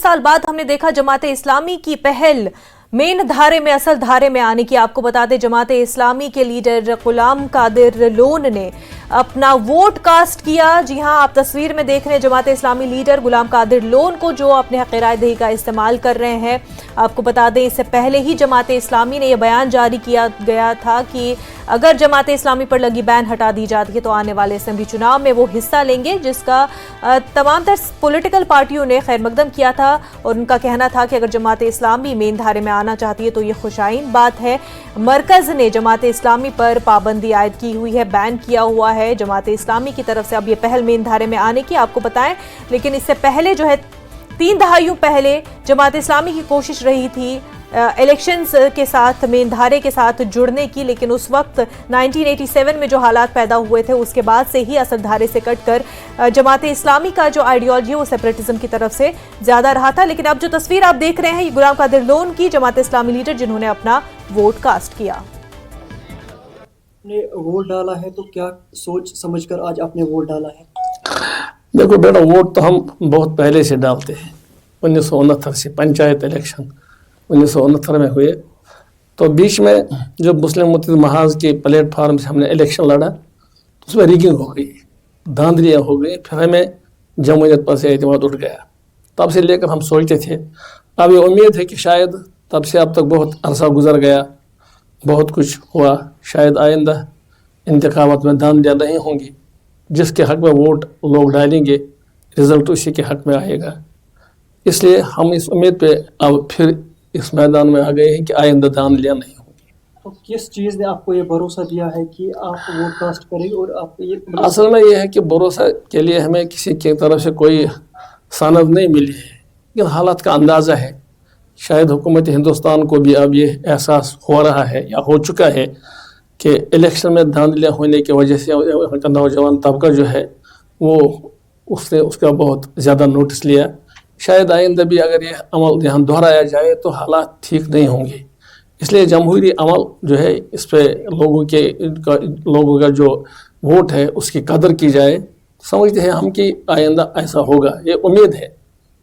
साल बाद हमने देखा जमात इस्लामी की पहल मेन धारे में, असल धारे में आने की। आपको बता दें जमात इस्लामी के लीडर गुलाम कादिर लोन ने अपना वोट कास्ट किया। जी हां, आप तस्वीर में देख रहे हैं जमात इस्लामी लीडर गुलाम कादिर लोन को जो अपने हक़ राय दही का इस्तेमाल कर रहे हैं। आपको बता दें इससे पहले ही जमात इस्लामी ने यह बयान जारी किया गया था कि अगर जमात इस्लामी पर लगी बैन हटा दी जाती है तो आने वाले असेंबली चुनाव में वो हिस्सा लेंगे, जिसका तमाम तर पॉलिटिकल पार्टियों ने खैर मकदम किया था। और उनका कहना था कि अगर जमात इस्लामी मेन धारे में आना चाहती है तो ये खुशाइन बात है। मरकज ने जमात इस्लामी पर पाबंदी आयद की हुई है, बैन किया हुआ है जमात इस्लामी की तरफ से अब ये पहल मेन धारे में आने की, आपको बताएं। लेकिन इससे पहले जो है 3 दहाइयों पहले जमात इस्लामी की कोशिश रही थी इलेक्शंस के साथ, मेन धारे के साथ जुड़ने की, लेकिन उस वक्त 1987 में जो हालात पैदा हुए थे उसके बाद से ही असल धारे से कटकर जमात इस्लामी का जो आइडियोलॉजी है वो सेपरेटिज्म की तरफ से ज्यादा रहा था। लेकिन अब जो तस्वीर आप देख रहे हैं ये गुलाम कादिर लोन की, जमात इस्लामी लीडर जिन्होंने अपना वोट कास्ट किया। ने वोट डाला है तो क्या सोच समझकर आज आपने वोट डाला है? देखो बेटा, वोट तो हम बहुत पहले से डालते हैं। 1969 से पंचायत इलेक्शन 1969 में हुए, तो बीच में जब मुस्लिम मुत्तहिद महाज के प्लेटफार्म से हमने इलेक्शन लड़ा तो उसमें रिगिंग हो गई, धांधलियाँ हो गई, फिर हमें जमहूरियत पर से एतमाद उठ गया। तब से लेकर हम सोचते थे, अब ये उम्मीद है कि शायद तब से अब तक बहुत अरसा गुजर गया, बहुत कुछ हुआ, शायद आइंदा इंतखाबात में धांधलियाँ नहीं होंगी, जिसके हक़ में वोट लोग डालेंगे रिज़ल्ट उसी के हक़ में आएगा। इसलिए हम इस उम्मीद पे अब फिर इस मैदान में आ गए हैं कि आइंदा धांधलियाँ नहीं होंगी। तो किस चीज़ ने आपको ये भरोसा दिया है कि आप वोट कास्ट करेंगे? और आप ये असल में ये है कि भरोसा के लिए हमें किसी की तरफ से कोई सनद नहीं मिली है, लेकिन हालात का अंदाज़ा है। शायद हुकूमत हिंदुस्तान को भी अब ये एहसास हो रहा है या हो चुका है कि इलेक्शन में धांधलियाँ होने की वजह से नौजवान तबका जो है वो उसने उसका बहुत ज़्यादा नोटिस लिया। शायद आइंदा भी अगर ये अमल यहाँ दोहराया जाए तो हालात ठीक नहीं होंगे। इसलिए जमहूरी अमल जो है इस पे लोगों का जो वोट है उसकी कदर की जाए। समझते हैं हम कि आइंदा ऐसा होगा, ये उम्मीद है।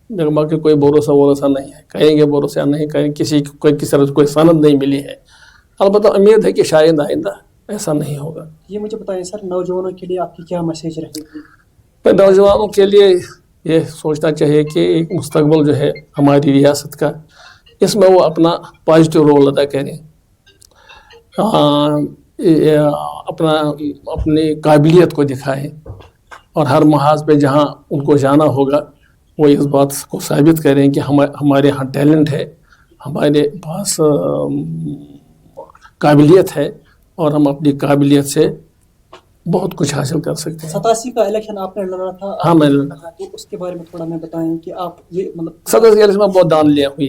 बाकी कोई भरोसा नहीं है, कहेंगे भरोसा नहीं करेंगे, किसी तरह से कोई सनद नहीं मिली है। अलबत्ता उम्मीद है कि शायद आइंदा ऐसा नहीं होगा। ये मुझे बताइए सर, नौजवानों के लिए आपकी क्या मैसेज रहेगी? पर नौजवानों के लिए ये सोचना चाहिए कि एक मुस्तकबिल जो है हमारी रियासत का, इसमें वो अपना पॉजिटिव रोल अदा करें, अपनी काबिलियत को दिखाएं और हर महाज पे जहाँ उनको जाना होगा वो इस बात को साबित करें कि हमारे यहाँ टैलेंट है, हमारे पास काबिलियत है और हम अपनी काबिलियत से बहुत कुछ हासिल कर सकते हैं। 87 का इलेक्शन आपने लड़ा था? हाँ, मैं लड़ा था। तो उसके बारे में थोड़ा मैं बताएं कि आप ये मतलब 87 के इलेक्शन में बहुत धांधलियाँ हुई।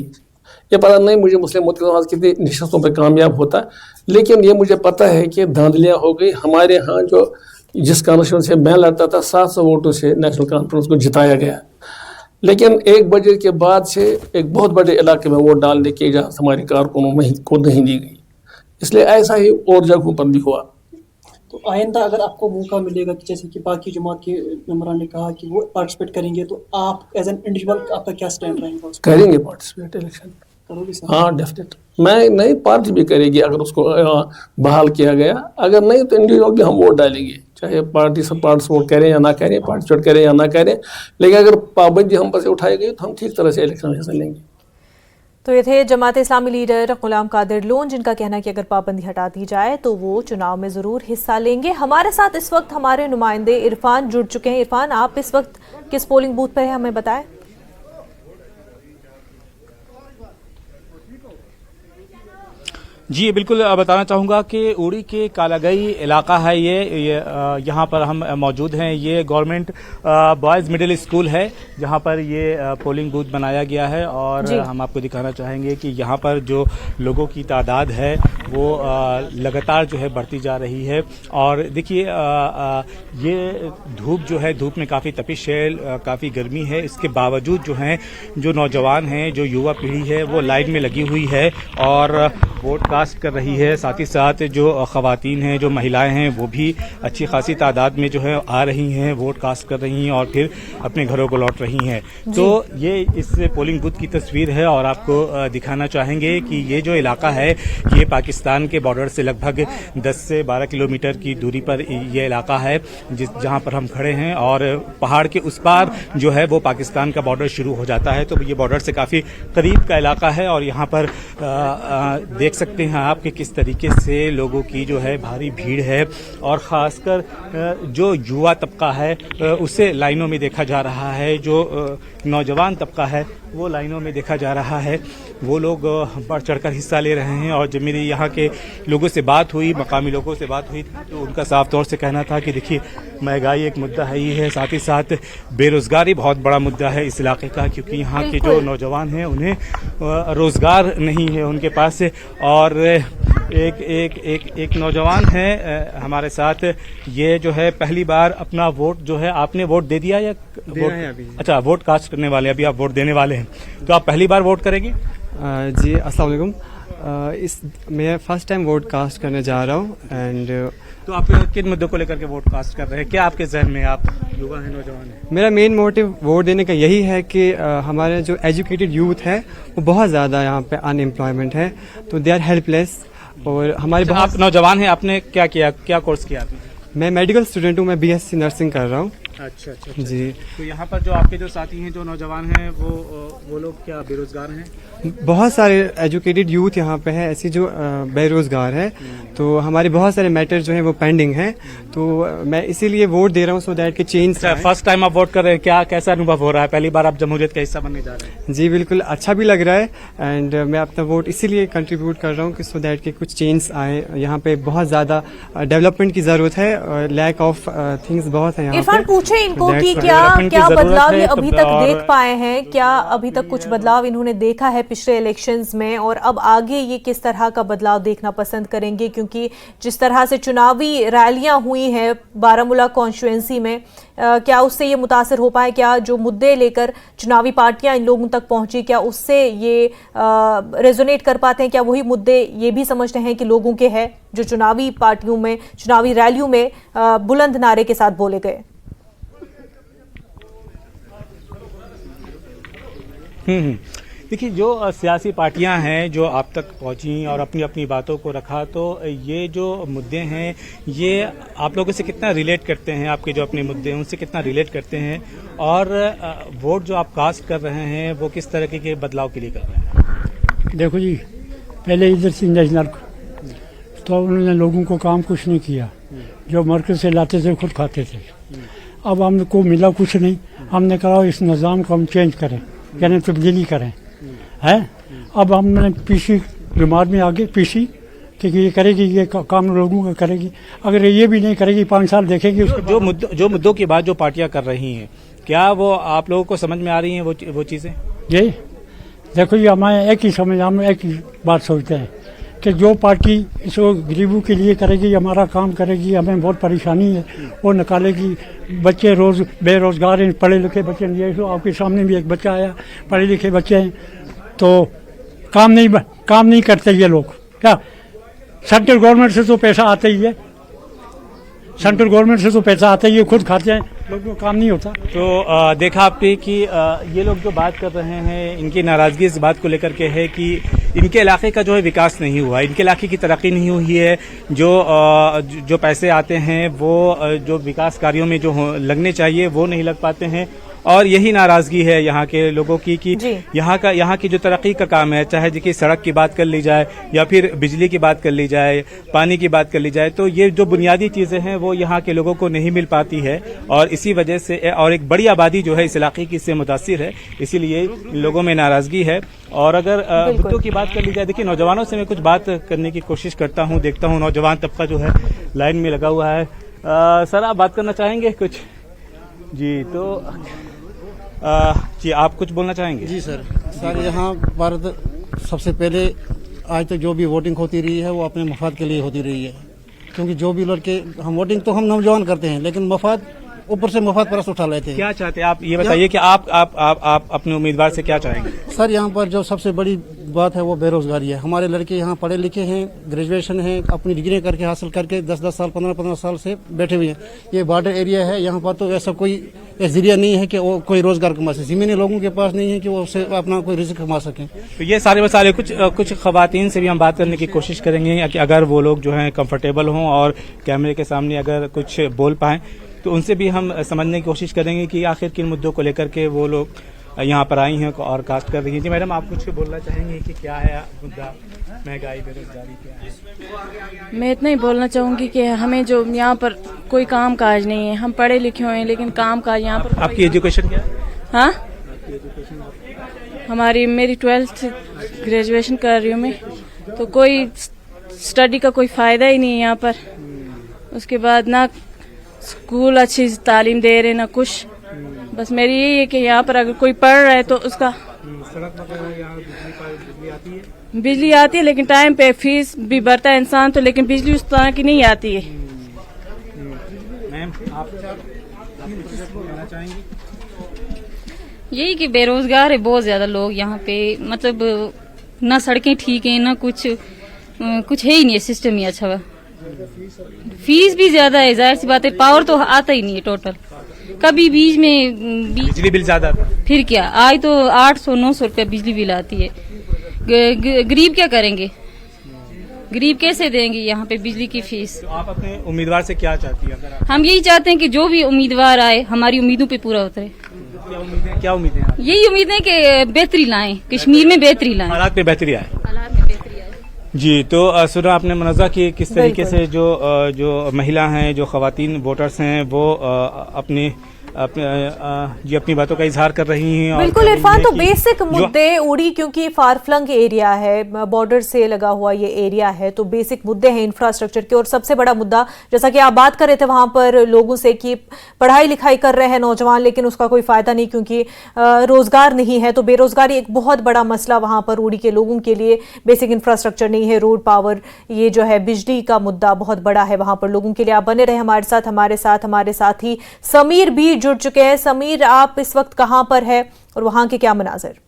ये पता नहीं मुझे मुस्लिम मुत्तहिद समाज कितनी नशस्तों पर कामयाब होता, लेकिन ये मुझे पता है कि धांधलियाँ हो गई। हमारे यहाँ जो जिस कॉन्स्टिट्यूंसी से मैं लड़ता था 700 वोटों से नेशनल कॉन्फ्रेंस को जिताया गया, लेकिन 1 बजे के बाद से एक बहुत बड़े इलाके में वोट डालने की इजाज़त हमारी कारकुनों को नहीं दी गई। इसलिए ऐसा ही और जगहों पर भी हुआ। तो आइंदा अगर आपको मौका मिलेगा कि जैसे कि बाकी जमात के मेंबरान ने कहा कि वो पार्टिसिपेट करेंगे, तो आप एज एन इंडिविजुअल आपका क्या स्टैंड रहेगा? करेंगे पार्टिसिपेट इलेक्शन। करोगे सर? हाँ, डेफिनेट। मैं नहीं, पार्टी भी करेगी अगर उसको बहाल किया गया। अगर नहीं तो इंडिविजुअल भी हम वोट डालेंगे, चाहे पार्टी से पार्टिसिपेट करें या ना करें, पार्टिसिपेट करें या ना करें। लेकिन अगर पाबंदी हम पर से उठाई गई तो हम ठीक तरह से इलेक्शन में हिस्सा लेंगे। तो ये थे जमात इस्लामी लीडर गुलाम कादिर लोन, जिनका कहना है कि अगर पाबंदी हटा दी जाए तो वो चुनाव में ज़रूर हिस्सा लेंगे। हमारे साथ इस वक्त हमारे नुमाइंदे इरफान जुड़ चुके हैं। इरफान, आप इस वक्त किस पोलिंग बूथ पर हैं, हमें बताएं। जी बिल्कुल, बताना चाहूँगा कि उड़ी के कालागई इलाका है ये यहाँ पर हम मौजूद हैं। ये गवर्नमेंट बॉयज़ मिडिल स्कूल है जहाँ पर ये पोलिंग बूथ बनाया गया है और हम आपको दिखाना चाहेंगे कि यहाँ पर जो लोगों की तादाद है वो लगातार जो है बढ़ती जा रही है। और देखिए ये धूप जो है, धूप में काफ़ी तपिश है, काफ़ी गर्मी है, इसके बावजूद जो हैं जो नौजवान हैं, जो युवा पीढ़ी है वो लाइन में लगी हुई है और वोट का कास्ट कर रही है, साथ ही साथ जो ख़वातीन हैं, जो महिलाएं हैं, वो भी अच्छी खासी तादाद में जो है आ रही हैं, वोट कास्ट कर रही हैं और फिर अपने घरों को लौट रही हैं। तो ये इस पोलिंग बूथ की तस्वीर है और आपको दिखाना चाहेंगे कि ये जो इलाका है ये पाकिस्तान के बॉर्डर से लगभग 10 से 12 किलोमीटर की दूरी पर ये इलाका है जहां पर हम खड़े हैं, और पहाड़ के उस पार जो है वो पाकिस्तान का बॉर्डर शुरू हो जाता है। तो ये बॉर्डर से काफ़ी करीब का इलाका है और यहाँ पर देख सकते हैं आप कि किस तरीके से लोगों की जो है भारी भीड़ है, और ख़ासकर जो युवा तबका है उसे लाइनों में देखा जा रहा है, जो नौजवान तबका है वो लाइनों में देखा जा रहा है। वो लोग बढ़ चढ़कर हिस्सा ले रहे हैं। और जब मेरी यहाँ के लोगों से बात हुई, मकामी लोगों से बात हुई, तो उनका साफ तौर से कहना था कि देखिए महंगाई एक मुद्दा है ही है, साथ ही साथ बेरोज़गारी बहुत बड़ा मुद्दा है इस इलाके का, क्योंकि यहाँ के जो नौजवान हैं उन्हें रोज़गार नहीं है उनके पास। और एक नौजवान है हमारे साथ, ये जो है पहली बार अपना वोट जो है, आपने वोट दे दिया या वोट है अभी? अच्छा, वोट कास्ट करने वाले, अभी आप वोट देने वाले हैं, तो आप पहली बार वोट करेंगे? जी अस्सलाम वालेकुम। मैं फर्स्ट टाइम वोट कास्ट करने जा रहा हूँ। एंड तो आप किन मुद्दों को लेकर के वोट कास्ट कर रहे हैं? क्या आपके जहन में, आप युवा हैं, नौजवान हैं? मेरा मेन मोटिव वोट देने का यही है कि हमारे जो एजुकेटेड यूथ है वो बहुत ज़्यादा यहाँ पे अनएम्प्लॉयमेंट है, तो दे आर हेल्पलेस। और हमारे अच्छा, आप नौजवान हैं, आपने क्या किया, क्या कोर्स किया आपने? मैं मेडिकल स्टूडेंट हूँ, मैं BSc नर्सिंग कर रहा हूँ। अच्छा। जी। तो यहाँ पर जो आपके जो साथी हैं, जो नौजवान हैं, वो लोग क्या बेरोजगार हैं? बहुत सारे एजुकेटेड यूथ यहाँ पे है ऐसी जो बेरोजगार है, तो हमारे बहुत सारे मैटर जो हैं वो पेंडिंग हैं, तो मैं इसीलिए वोट दे रहा हूँ सो दैट कि चेंज। फर्स्ट टाइम आप वोट कर रहे हैं, क्या कैसा अनुभव हो रहा है? पहली बार आप जमहूरियत का हिस्सा बनने जा रहे हैं? जी बिल्कुल, अच्छा भी लग रहा है। एंड मैं अपना वोट इसीलिए कंट्रीब्यूट कर रहा हूँ कि सो दैट कि कुछ चेंज आए। यहाँ पे बहुत ज्यादा डेवलपमेंट की जरूरत है और लैक ऑफ थिंग्स बहुत है यहाँ इरफान पे। पूछे इनको कि क्या बदलाव ये अभी तक देख पाए हैं, क्या अभी तक कुछ बदलाव इन्होंने देखा है पिछले इलेक्शंस में, और अब आगे ये किस तरह का बदलाव देखना पसंद करेंगे? क्योंकि जिस तरह से चुनावी रैलियां हुई हैं बारामूला कॉन्स्टिट्यूएंसी में, क्या उससे ये मुतासर हो पाए? क्या जो मुद्दे लेकर चुनावी पार्टियां इन लोगों तक पहुंची, क्या उससे ये रेजोनेट कर पाते हैं? क्या वही मुद्दे ये भी समझते हैं कि लोगों के हैं जो चुनावी पार्टियों में, चुनावी रैलियों में बुलंद नारे के साथ बोले गए? देखिए, जो सियासी पार्टियां हैं जो आप तक पहुंची और अपनी अपनी बातों को रखा, तो ये जो मुद्दे हैं ये आप लोगों से कितना रिलेट करते हैं? आपके जो अपने मुद्दे हैं उनसे कितना रिलेट करते हैं? और वोट जो आप कास्ट कर रहे हैं वो किस तरह के बदलाव के लिए कर रहे हैं? देखो जी, पहले इधर से नेशनल तो उन्होंने लोगों को काम कुछ नहीं किया, जो मरकज से लाते थे खुद खाते थे। अब हमको मिला कुछ नहीं, हमने कहा इस निज़ाम को हम चेंज करें, यानी तब्दीली करें, है। अब हमने पीसी बीमार में आगे पीसी कि ये करेगी, ये काम लोगों का करेगी। अगर ये भी नहीं करेगी, 5 साल देखेंगे उसको। जो मुद्दों की बात जो पार्टियां कर रही हैं, क्या वो आप लोगों को समझ में आ रही हैं वो चीजें? ये देखो, ये हमारे एक ही समझ, हम एक ही बात सोचते हैं कि जो पार्टी इसको गरीबों के लिए करेगी, हमारा काम करेगी, हमें बहुत परेशानी है वो निकालेगी। बच्चे रोज बेरोजगार हैं, पढ़े लिखे बच्चे नहीं है। आपके सामने भी एक बच्चा आया, पढ़े लिखे बच्चे हैं, तो काम नहीं करते ये लोग। क्या सेंट्रल गवर्नमेंट से तो पैसा आता ही है, सेंट्रल गवर्नमेंट से तो पैसा आता ही है, खुद खाते हैं, लोगों को काम नहीं होता। तो देखा आपने कि ये लोग जो बात कर रहे हैं, इनकी नाराजगी इस बात को लेकर के है कि इनके इलाके का जो है विकास नहीं हुआ, इनके इलाके की तरक्की नहीं हुई है। जो पैसे आते हैं वो जो विकास कार्यों में जो लगने चाहिए वो नहीं लग पाते हैं, और यही नाराजगी है यहाँ के लोगों की कि यहाँ की जो तरक्की का काम है, चाहे जी सड़क की बात कर ली जाए या फिर बिजली की बात कर ली जाए, पानी की बात कर ली जाए, तो ये जो बुनियादी चीजें हैं वो यहाँ के लोगों को नहीं मिल पाती है, और इसी वजह से, और एक बड़ी आबादी जो है इस इलाके की इससे मुतासिर है, इसीलिए लोगों में नाराजगी है। और अगर मुद्दों की बात कर ली जाए, देखिए नौजवानों से मैं कुछ बात करने की कोशिश करता हूँ, देखता हूँ नौजवान तबका जो है लाइन में लगा हुआ है। सर, आप बात करना चाहेंगे कुछ? जी, तो जी आप कुछ बोलना चाहेंगे? जी सर, यहाँ भारत सबसे पहले आज तक जो भी वोटिंग होती रही है वो अपने मफाद के लिए होती रही है, क्योंकि जो भी लड़के हम वोटिंग तो हम नौजवान करते हैं, लेकिन मफाद ऊपर से मुफ्त परस्त उठा लेते हैं। क्या चाहते हैं आप, ये बताइए कि आप अपने उम्मीदवार से क्या चाहेंगे? सर यहाँ पर जो सबसे बड़ी बात है वो बेरोजगारी है। हमारे लड़के यहाँ पढ़े लिखे हैं, ग्रेजुएशन है, अपनी डिग्री करके हासिल करके 10-10 साल 15-15 साल से बैठे हुए हैं। ये बॉर्डर एरिया है, यहाँ पर तो ऐसा कोई जरिया नहीं है कि वो कोई रोजगार कमा सके। जमीनें लोगों के पास नहीं है कि वो उससे अपना कोई रिस्क कमा सकें। तो ये सारे मसाले, कुछ खवातीन से भी हम बात करने की कोशिश करेंगे कि अगर वो लोग जो हैं कंफर्टेबल हों और कैमरे के सामने अगर कुछ बोल पाएं तो उनसे भी हम समझने की कोशिश करेंगे कि आखिर किन मुद्दों को लेकर के वो लोग यहाँ पर आई हैं और कास्ट कर रही हैं। जी मैडम, आप कुछ बोलना चाहेंगे कि क्या है मुद्दा, महंगाई, बेरोजगारी क्या है? मैं इतना ही बोलना चाहूँगी कि हमें जो यहाँ पर कोई काम काज नहीं है। हम पढ़े लिखे हुए हैं लेकिन काम काज यहाँ पर। आपकी एजुकेशन क्या है? हाँ, मेरी 12th ग्रेजुएशन कर रही हूँ मैं, तो कोई स्टडी का कोई फायदा ही नहीं है यहाँ पर। उसके बाद ना स्कूल अच्छी तालीम दे रहे ना कुछ। बस मेरी यही है कि यहाँ पर अगर कोई पढ़ रहा है तो उसका बिजली आती है लेकिन टाइम पे, फीस भी भरता है इंसान तो, लेकिन बिजली उस तरह की नहीं आती है। मैम, आप कहना चाहेंगी? यही कि बेरोजगार है बहुत ज्यादा लोग यहाँ पे, मतलब ना सड़कें ठीक है ना कुछ है ही नहीं है, सिस्टम ही अच्छा है। फीस भी ज्यादा है, जाहिर सी बात है, पावर तो आता ही नहीं है टोटल। कभी बीच में बिजली बिल ज्यादा, फिर क्या आज तो 800-900 रुपया बिजली बिल आती है। गरीब क्या करेंगे, गरीब कैसे देंगे यहाँ पे बिजली की फीस? तो आप अपने उम्मीदवार से क्या चाहती है? हम यही चाहते हैं कि जो भी उम्मीदवार आए हमारी उम्मीदों पे पूरा उतरे। क्या उम्मीदें हैं? यही उम्मीद है कि बेहतरी लाएं, कश्मीर में बेहतरी लाएं, हालात पे बेहतरी आए। हालात में बेहतरी आए। जी, तो सुना आपने मुनज़्ज़ा कि किस तरीके से जो महिला हैं, जो ख़वातीन वोटर्स हैं, वो अपनी बातों का इजहार कर रही हैं। बिल्कुल इरफान, तो बेसिक मुद्दे उड़ी, क्योंकि फारफ्लंग एरिया है, बॉर्डर से लगा हुआ ये एरिया है, तो बेसिक मुद्दे हैं इंफ्रास्ट्रक्चर के। और सबसे बड़ा मुद्दा, जैसा कि आप बात कर रहे थे वहां पर लोगों से कि पढ़ाई लिखाई कर रहे हैं नौजवान लेकिन उसका कोई फायदा नहीं क्योंकि रोजगार नहीं है। तो बेरोजगारी एक बहुत बड़ा मसला वहां पर उड़ी के लोगों के लिए। बेसिक इंफ्रास्ट्रक्चर नहीं है, रोड, पावर, ये जो है बिजली का मुद्दा बहुत बड़ा है वहां पर लोगों के लिए। आप बने रहे हमारे साथ ही समीर भी जुड़ चुके हैं। समीर, आप इस वक्त कहां पर है और वहां के क्या मनाजिर?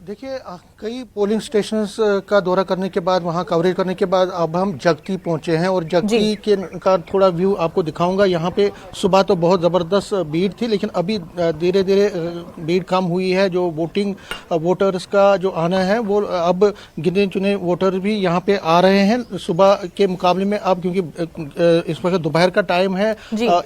देखिए, कई पोलिंग स्टेशंस का दौरा करने के बाद, वहाँ कवरेज करने के बाद अब हम जगती पहुँचे हैं और जगती का थोड़ा व्यू आपको दिखाऊंगा। यहाँ पे सुबह तो बहुत ज़बरदस्त भीड़ थी लेकिन अभी धीरे धीरे भीड़ कम हुई है। जो वोटर्स का जो आना है वो अब गिने चुने वोटर भी यहाँ पे आ रहे हैं सुबह के मुकाबले में अब, क्योंकि इस वक्त दोपहर का टाइम है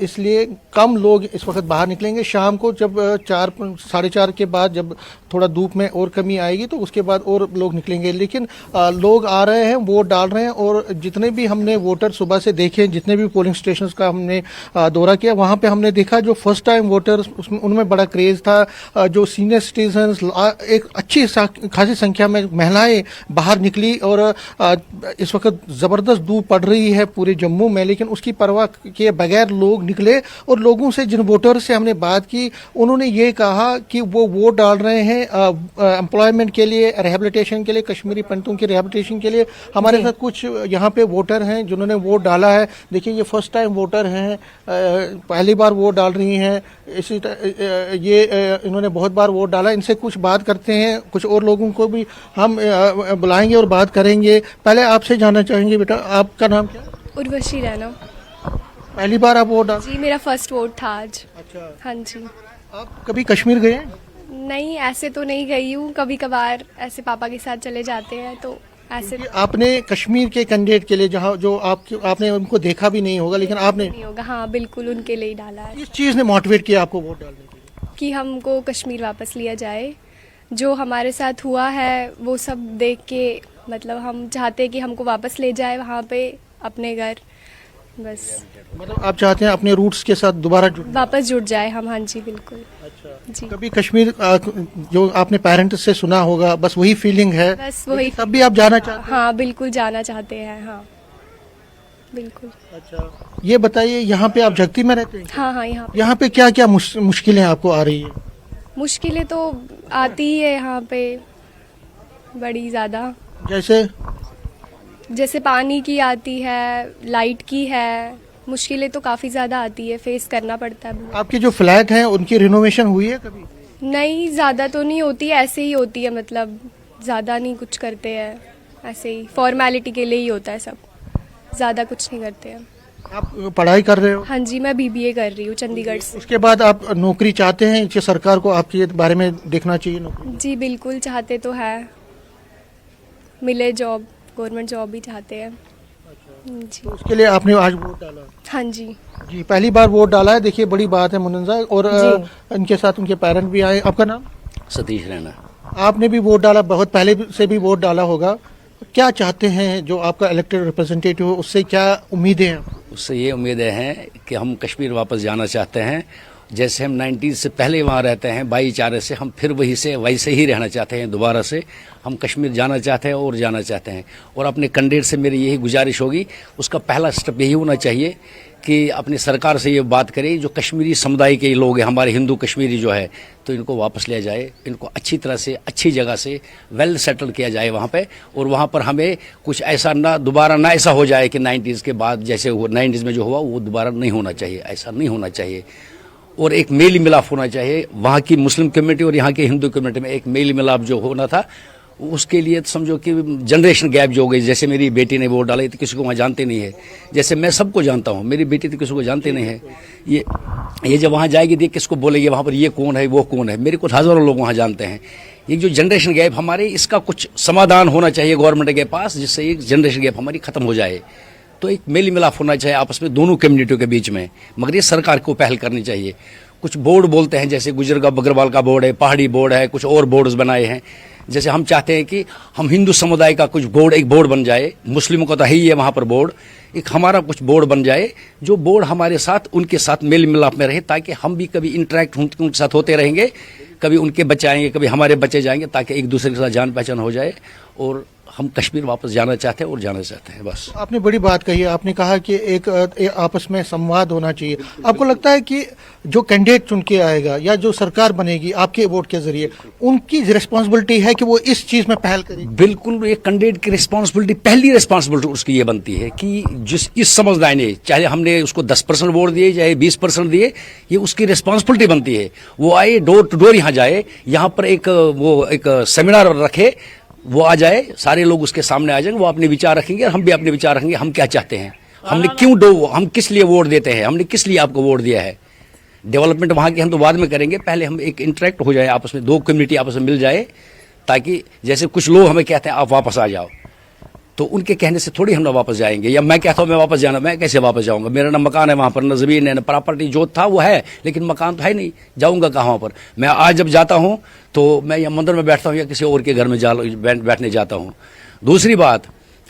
इसलिए कम लोग इस वक्त बाहर निकलेंगे। शाम को जब 4-4:30 के बाद जब थोड़ा धूप में और कमी आएगी तो उसके बाद और लोग निकलेंगे। लेकिन लोग आ रहे हैं, वोट डाल रहे हैं। और जितने भी हमने वोटर सुबह से देखे, जितने भी पोलिंग स्टेशंस का हमने दौरा किया, वहां पे हमने देखा जो फर्स्ट टाइम वोटर्स उनमें बड़ा क्रेज था। जो सीनियर सिटीजन्स, एक अच्छी खासी संख्या में महिलाएं बाहर निकली। और इस वक्त जबरदस्त धूप पड़ रही है पूरे जम्मू में, लेकिन उसकी परवाह किए बगैर लोग निकले। और लोगों से, जिन वोटर्स से हमने बात की, उन्होंने ये कहा कि वो वोट डाल रहे हैं एम्प्लॉयमेंट के लिए, रिहेबिलिटेशन के लिए, कश्मीरी पंडितों की रिहेबिलिटेशन के लिए। हमारे साथ कुछ यहाँ पे वोटर हैं जिन्होंने वोट डाला है। देखिए, ये फर्स्ट टाइम वोटर हैं, पहली बार वोट डाल रही हैं। इन्होंने बहुत बार वोट डाला। इनसे कुछ बात करते हैं, कुछ और लोगों को भी हम बुलाएंगे और बात करेंगे। पहले आपसे जानना चाहेंगे, बेटा आपका नाम क्या? उर्वशी रैना। पहली बार आप वोट डाल? जी, मेरा फर्स्ट वोट था आज। अच्छा। हाँ जी। आप कभी कश्मीर गए हैं? नहीं, ऐसे तो नहीं गई हूँ, कभी कभार ऐसे पापा के साथ चले जाते हैं तो ऐसे। आपने कश्मीर के कैंडिडेट के लिए, जहाँ जो आपने उनको देखा भी नहीं होगा लेकिन आपने नहीं होगा, हाँ बिल्कुल उनके लिए ही डाला है। किस चीज़ ने मोटिवेट किया आपको वोट डालने के लिए? कि हमको कश्मीर वापस लिया जाए। जो हमारे साथ हुआ है वो सब देख के, मतलब हम चाहते हैं कि हमको वापस ले जाए वहाँ पे अपने घर, बस। मतलब आप चाहते हैं अपने रूट्स के साथ दोबारा वापस जुड़ जाए हम। हाँ जी, बिल्कुल। अच्छा जी। कभी कश्मीर जो आपने पेरेंट्स से सुना होगा, बस वही फीलिंग है? बस वही। तब भी आप जाना चाहते हैं? हाँ बिल्कुल जाना चाहते हैं, हाँ बिल्कुल। अच्छा, ये बताइए, यहाँ पे आप जगती में रहते हैं? हाँ, यहाँ पे क्या क्या मुश्किलें आपको आ रही है? मुश्किलें तो आती ही है यहाँ पे बड़ी ज़्यादा। जैसे पानी की आती है, लाइट की है, मुश्किलें तो काफ़ी ज़्यादा आती है, फेस करना पड़ता है। आपके जो फ्लैट हैं उनकी रिनोवेशन हुई है कभी? नहीं, ज़्यादा तो नहीं होती है, ऐसे ही होती है, मतलब ज़्यादा नहीं कुछ करते हैं, ऐसे ही फॉर्मेलिटी के लिए ही होता है सब, ज़्यादा कुछ नहीं करते हैं। आप पढ़ाई कर रहे हो? हाँ जी, मैं BBA कर रही हूँ चंडीगढ़ से। उसके बाद आप नौकरी चाहते हैं कि सरकार को आपके बारे में देखना चाहिए नौकरी? जी बिल्कुल, चाहते तो है, मिले जॉब, गवर्नमेंट जॉब भी चाहते हैं जी। तो उसके लिए आपने आज वोट डाला? हाँ जी। जी, पहली बार वोट डाला है। देखिए बड़ी बात है मुनंजा, और इनके साथ उनके पेरेंट भी आए। आपका नाम? सतीश रैना। आपने भी वोट डाला, बहुत पहले से भी वोट डाला होगा। क्या चाहते हैं जो आपका इलेक्टेड रिप्रेजेंटेटिव हो, उससे क्या उम्मीदें हैं? उससे ये उम्मीदें हैं कि हम कश्मीर वापस जाना चाहते हैं। जैसे हम 90s से पहले वहाँ रहते हैं भाईचारे से, हम फिर वैसे ही रहना चाहते हैं। दोबारा से हम कश्मीर जाना चाहते हैं और जाना चाहते हैं। और अपने कैंडिडेट से मेरी यही गुजारिश होगी, उसका पहला स्टेप यही होना चाहिए कि अपनी सरकार से ये बात करें, जो कश्मीरी समुदाय के लोग हैं, हमारे हिंदू कश्मीरी जो है, तो इनको वापस लिया जाए, इनको अच्छी तरह से अच्छी जगह से वेल सेटल किया जाए वहाँ पे। और वहाँ पर हमें कुछ ऐसा दोबारा ना ऐसा हो जाए कि 90s के बाद जैसे 90s में जो हुआ वो दोबारा नहीं होना चाहिए, ऐसा नहीं होना चाहिए। और एक मेल मिलाप होना चाहिए वहाँ की मुस्लिम कम्युनिटी और यहाँ की हिंदू कम्युनिटी में, एक मेल मिलाप जो होना था। उसके लिए समझो कि जनरेशन गैप जो हो गई। जैसे मेरी बेटी ने वोट डाला तो किसी को वहाँ जानते नहीं है, जैसे मैं सबको जानता हूँ, मेरी बेटी तो किसी को जानते नहीं है। ये जब वहाँ जाएगी देख किसको बोलेगी वहाँ पर ये कौन है वो कौन है, मेरे को हज़ारों लोग वहाँ जानते हैं। ये जो जनरेशन गैप हमारे, इसका कुछ समाधान होना चाहिए गवर्नमेंट के पास, जिससे एक जनरेशन गैप हमारी खत्म हो जाए। तो एक मेल मिलाप होना चाहिए आपस में दोनों कम्युनिटियों के बीच में, मगर ये सरकार को पहल करनी चाहिए। कुछ बोर्ड बोलते हैं, जैसे गुजरगा बगरवाल का बोर्ड है, पहाड़ी बोर्ड है, कुछ और बोर्ड्स बनाए हैं। जैसे हम चाहते हैं कि हम हिंदू समुदाय का कुछ बोर्ड, एक बोर्ड बन जाए, मुस्लिमों का तो है ही है वहाँ पर बोर्ड, एक हमारा कुछ बोर्ड बन जाए, जो बोर्ड हमारे साथ उनके साथ मेल मिलाप में रहे, ताकि हम भी कभी इंटरेक्ट उनके साथ होते रहेंगे, कभी उनके बच्चे आएंगे, कभी हमारे बच्चे जाएंगे, ताकि एक दूसरे के साथ जान पहचान हो जाए। और हम कश्मीर वापस जाना चाहते हैं और जाना चाहते हैं बस। आपने बड़ी बात कही है, आपने कहा कि एक आपस में संवाद होना चाहिए। आपको लगता है कि जो कैंडिडेट चुन के आएगा या जो सरकार बनेगी आपके वोट के जरिए, उनकी रिस्पांसिबिलिटी है कि वो इस चीज में पहल करे? बिल्कुल, एक कैंडिडेट की रिस्पांसिबिलिटी, पहली रिस्पांसिबिलिटी उसकी ये बनती है कि जिस इस समुदाय ने, चाहे हमने उसको 10% वोट दिए चाहे 20% दिए, ये उसकी रिस्पांसिबिलिटी बनती है। वो आए, डोर टू डोर यहाँ जाए, यहाँ पर एक सेमिनार रखे, वो आ जाए, सारे लोग उसके सामने आ जाएंगे, वो अपने विचार रखेंगे और हम भी अपने विचार रखेंगे। हम क्या चाहते हैं, हमने हम किस लिए वोट देते हैं, हमने किस लिए आपको वोट दिया है। डेवलपमेंट वहाँ की हम तो बाद में करेंगे, पहले हम एक इंटरेक्ट हो जाए आपस में, दो कम्युनिटी आपस में मिल जाए, ताकि जैसे कुछ लोग हमें कहते हैं आप वापस आ जाओ, तो उनके कहने से थोड़ी हम ना वापस जाएंगे। या मैं कहता हूँ मैं वापस जाना, मैं कैसे वापस जाऊंगा, मेरा ना मकान है वहाँ पर, ना जमीन है, ना प्रॉपर्टी, जो था वो है, लेकिन मकान तो है नहीं, जाऊंगा कहाँ पर। मैं आज जब जाता हूँ तो मैं या मंदिर में बैठता हूँ या किसी और के घर में बैठने जाता हूँ। दूसरी बात,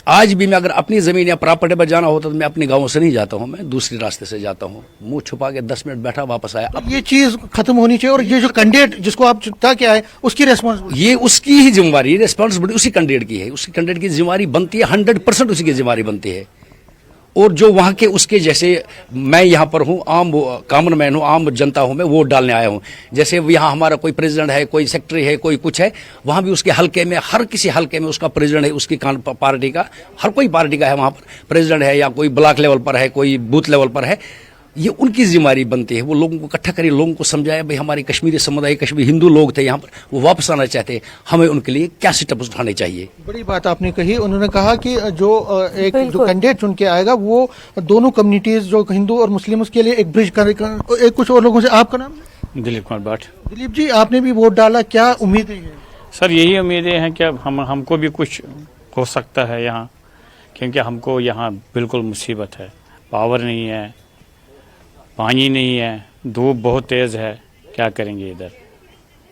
आज भी मैं अगर अपनी जमीन या प्रॉपर्टी पर जाना होता तो मैं अपने गाँव से नहीं जाता हूँ, मैं दूसरे रास्ते से जाता हूँ, मुंह छुपा के 10 मिनट बैठा वापस आया। अब ये चीज खत्म होनी चाहिए। और ये जो कैंडिडेट जिसको आप चुनता क्या है, उसकी रेस्पॉन्सिबिलिटी, ये उसकी ही जिम्मेवारी, रिस्पॉन्सिबिलिटी उसी कैंडिडेट की है, उसकी कैंडिडेट की जिम्मेवारी बनती है, 100% उसी की जिम्मेवारी बनती है। और जो वहाँ के उसके, जैसे मैं यहाँ पर हूँ, आम कॉमन मैन हूँ, आम जनता हूँ, मैं वोट डालने आया हूँ। जैसे यहाँ हमारा कोई प्रेसिडेंट है, कोई सेक्रेटरी है, कोई कुछ है, वहाँ भी उसके हल्के में, हर किसी हल्के में उसका प्रेसिडेंट है, उसकी पार्टी का, हर कोई पार्टी का है वहाँ पर प्रेसिडेंट है, या कोई ब्लॉक लेवल पर है, कोई बूथ लेवल पर है। ये उनकी जिम्मेवारी बनती है, वो लोगों को इकट्ठा करे, लोगों को समझाए भाई हमारे कश्मीरी समुदाय, कश्मीरी हिंदू लोग थे यहाँ पर, वो वापस आना चाहते हैं, हमें उनके लिए क्या स्टेप्स उठाने चाहिए। बड़ी बात आपने कही। उन्होंने कहा कि जो जो कैंडिडेट चुन के आएगा वो दोनों कम्युनिटीज, जो हिंदू और मुस्लिम, उसके लिए एक ब्रिज करेगा। एक कुछ और लोगों से, आपका नाम? दिलीप कुमार भाट। दिलीप जी, आपने भी वोट डाला, क्या उम्मीदें हैं? सर यही उम्मीदें हैं कि हमको भी कुछ हो सकता है यहाँ, क्योंकि हमको यहाँ बिल्कुल मुसीबत है, पावर नहीं है, पानी नहीं है, धूप बहुत तेज़ है, क्या करेंगे इधर,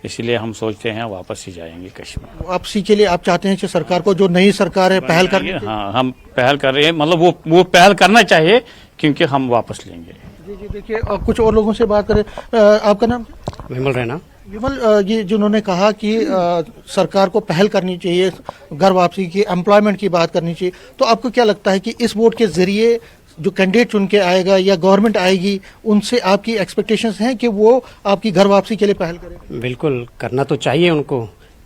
इसलिए हम सोचते हैं वापस ही जाएंगे कश्मीर। वापसी के लिए आप चाहते हैं कि सरकार को, जो नई सरकार है, पहल कर? हाँ, हम पहल कर रहे हैं, मतलब वो पहल करना चाहिए, क्योंकि हम वापस लेंगे। जी जी, देखिए कुछ और लोगों से बात करें। आपका नाम? विमल रैना। विमल, ये जिन्होंने कहा कि सरकार को पहल करनी चाहिए, घर वापसी की, एम्प्लॉयमेंट की बात करनी चाहिए, तो आपको क्या लगता है कि इस वोट के जरिए जो कैंडिडेट चुन के आएगा या गवर्नमेंट आएगी, उनसे आपकी एक्सपेक्टेशंस हैं कि वो आपकी घर वापसी के लिए पहल करें? बिल्कुल करना तो चाहिए उनको,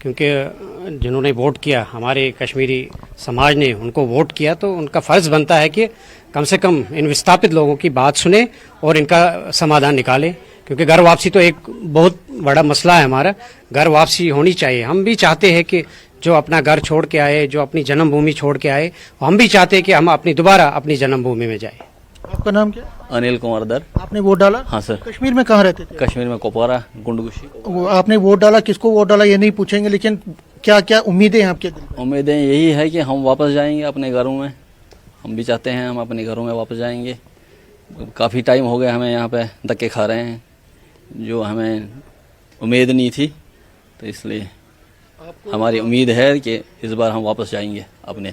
क्योंकि जिन्होंने वोट किया, हमारे कश्मीरी समाज ने उनको वोट किया, तो उनका फ़र्ज़ बनता है कि कम से कम इन विस्थापित लोगों की बात सुने और इनका समाधान निकाले। क्योंकि घर वापसी तो एक बहुत बड़ा मसला है हमारा, घर वापसी होनी चाहिए। हम भी चाहते हैं कि जो अपना घर छोड़ के आए, जो अपनी जन्मभूमि छोड़ के आए, हम भी चाहते हैं कि हम दोबारा अपनी जन्मभूमि में जाए। आपका नाम क्या? अनिल कुमार दर। आपने वोट डाला? हाँ सर। कश्मीर में कहाँ रहते थे? कश्मीर में कुपवारा, गुंडगुशी। आपने वोट डाला, किसको वोट डाला ये नहीं पूछेंगे, लेकिन क्या क्या उम्मीदें हैं आपके दिल में? उम्मीदें यही है कि हम वापस जाएंगे अपने घरों में। हम भी चाहते हैं हम अपने घरों में वापस जाएंगे। काफ़ी टाइम हो गया हमें यहाँ पे धक्के खा रहे हैं, जो हमें उम्मीद नहीं थी, तो इसलिए हमारी उम्मीद है कि इस बार हम वापस जाएंगे अपने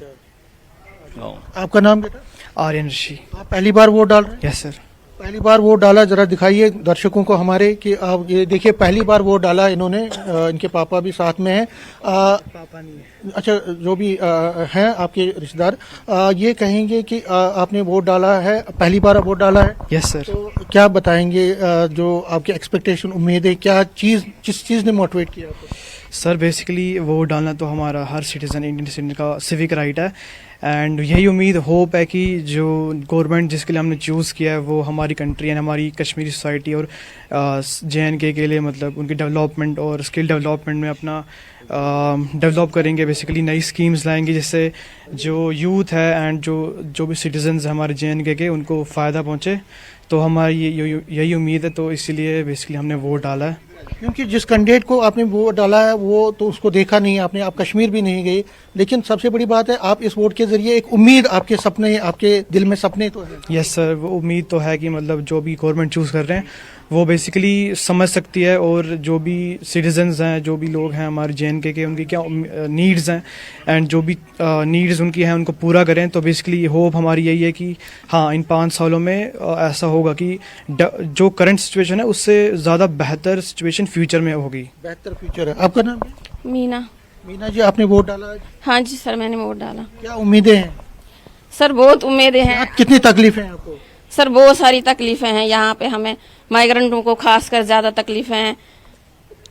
गाँव। आपका नाम बेटा? आर्यन ऋषि। आप पहली बार वोट डाल रहे हैं? Yes sir. पहली बार वोट डाला, जरा दिखाइए दर्शकों को हमारे कि आप ये देखिए, पहली बार वोट डाला इन्होंने। इनके पापा भी साथ में हैं। पापा नहीं है। अच्छा, जो भी हैं आपके रिश्तेदार, ये कहेंगे कि आपने वोट डाला है, पहली बार वोट डाला है? Yes sir. तो क्या बताएंगे, जो आपके एक्सपेक्टेशन, उम्मीदें, क्या चीज़, किस चीज़ ने मोटिवेट किया आपको? सर बेसिकली वोट डालना तो हमारा हर सिटीज़न, इंडियन सिटीजन का सिविक राइट है। एंड यही उम्मीद, होप है कि जो गवर्नमेंट जिसके लिए हमने चूज़ किया है वो हमारी कंट्री एंड हमारी कश्मीरी सोसाइटी और JNK के लिए मतलब उनकी डेवलपमेंट और स्किल डेवलपमेंट में अपना डेवलप करेंगे। बेसिकली नई स्कीम्स लाएंगे जिससे जो यूथ है एंड जो भी सिटीजन्स हैं हमारे JNK के, उनको फ़ायदा पहुँचे। तो हमारी यही उम्मीद है, तो इसीलिए बेसिकली हमने वोट डाला है। क्योंकि जिस कैंडिडेट को आपने वोट डाला है वो तो उसको देखा नहीं आपने, आप कश्मीर भी नहीं गए, लेकिन सबसे बड़ी बात है आप इस वोट के जरिए एक उम्मीद, आपके सपने, आपके दिल में सपने तो है। यस सर, वो उम्मीद तो है कि मतलब जो भी गवर्नमेंट चूज़ कर रहे हैं वो बेसिकली समझ सकती है, और जो भी सिटीजन्स हैं, जो भी लोग हैं हमारे JNK के, उनकी क्या नीड्स हैं एंड जो भी नीड्स उनकी हैं उनको पूरा करें। तो बेसिकली होप हमारी यही है कि हाँ, इन 5 सालों में ऐसा होगा कि जो करंट सिचुएशन है उससे ज़्यादा बेहतर सिचुएशन फ्यूचर में होगी। बेहतर फ्यूचर है। आपका नाम? मीना। मीना जी, आपने वोट डाला? हाँ जी सर, मैंने वोट डाला। क्या उम्मीदें हैं? सर बहुत उम्मीदें हैं। कितनी तकलीफें हैं आपको? सर बहुत सारी तकलीफें हैं यहाँ पे, हमें माइग्रेंटों को खासकर ज़्यादा तकलीफें हैं।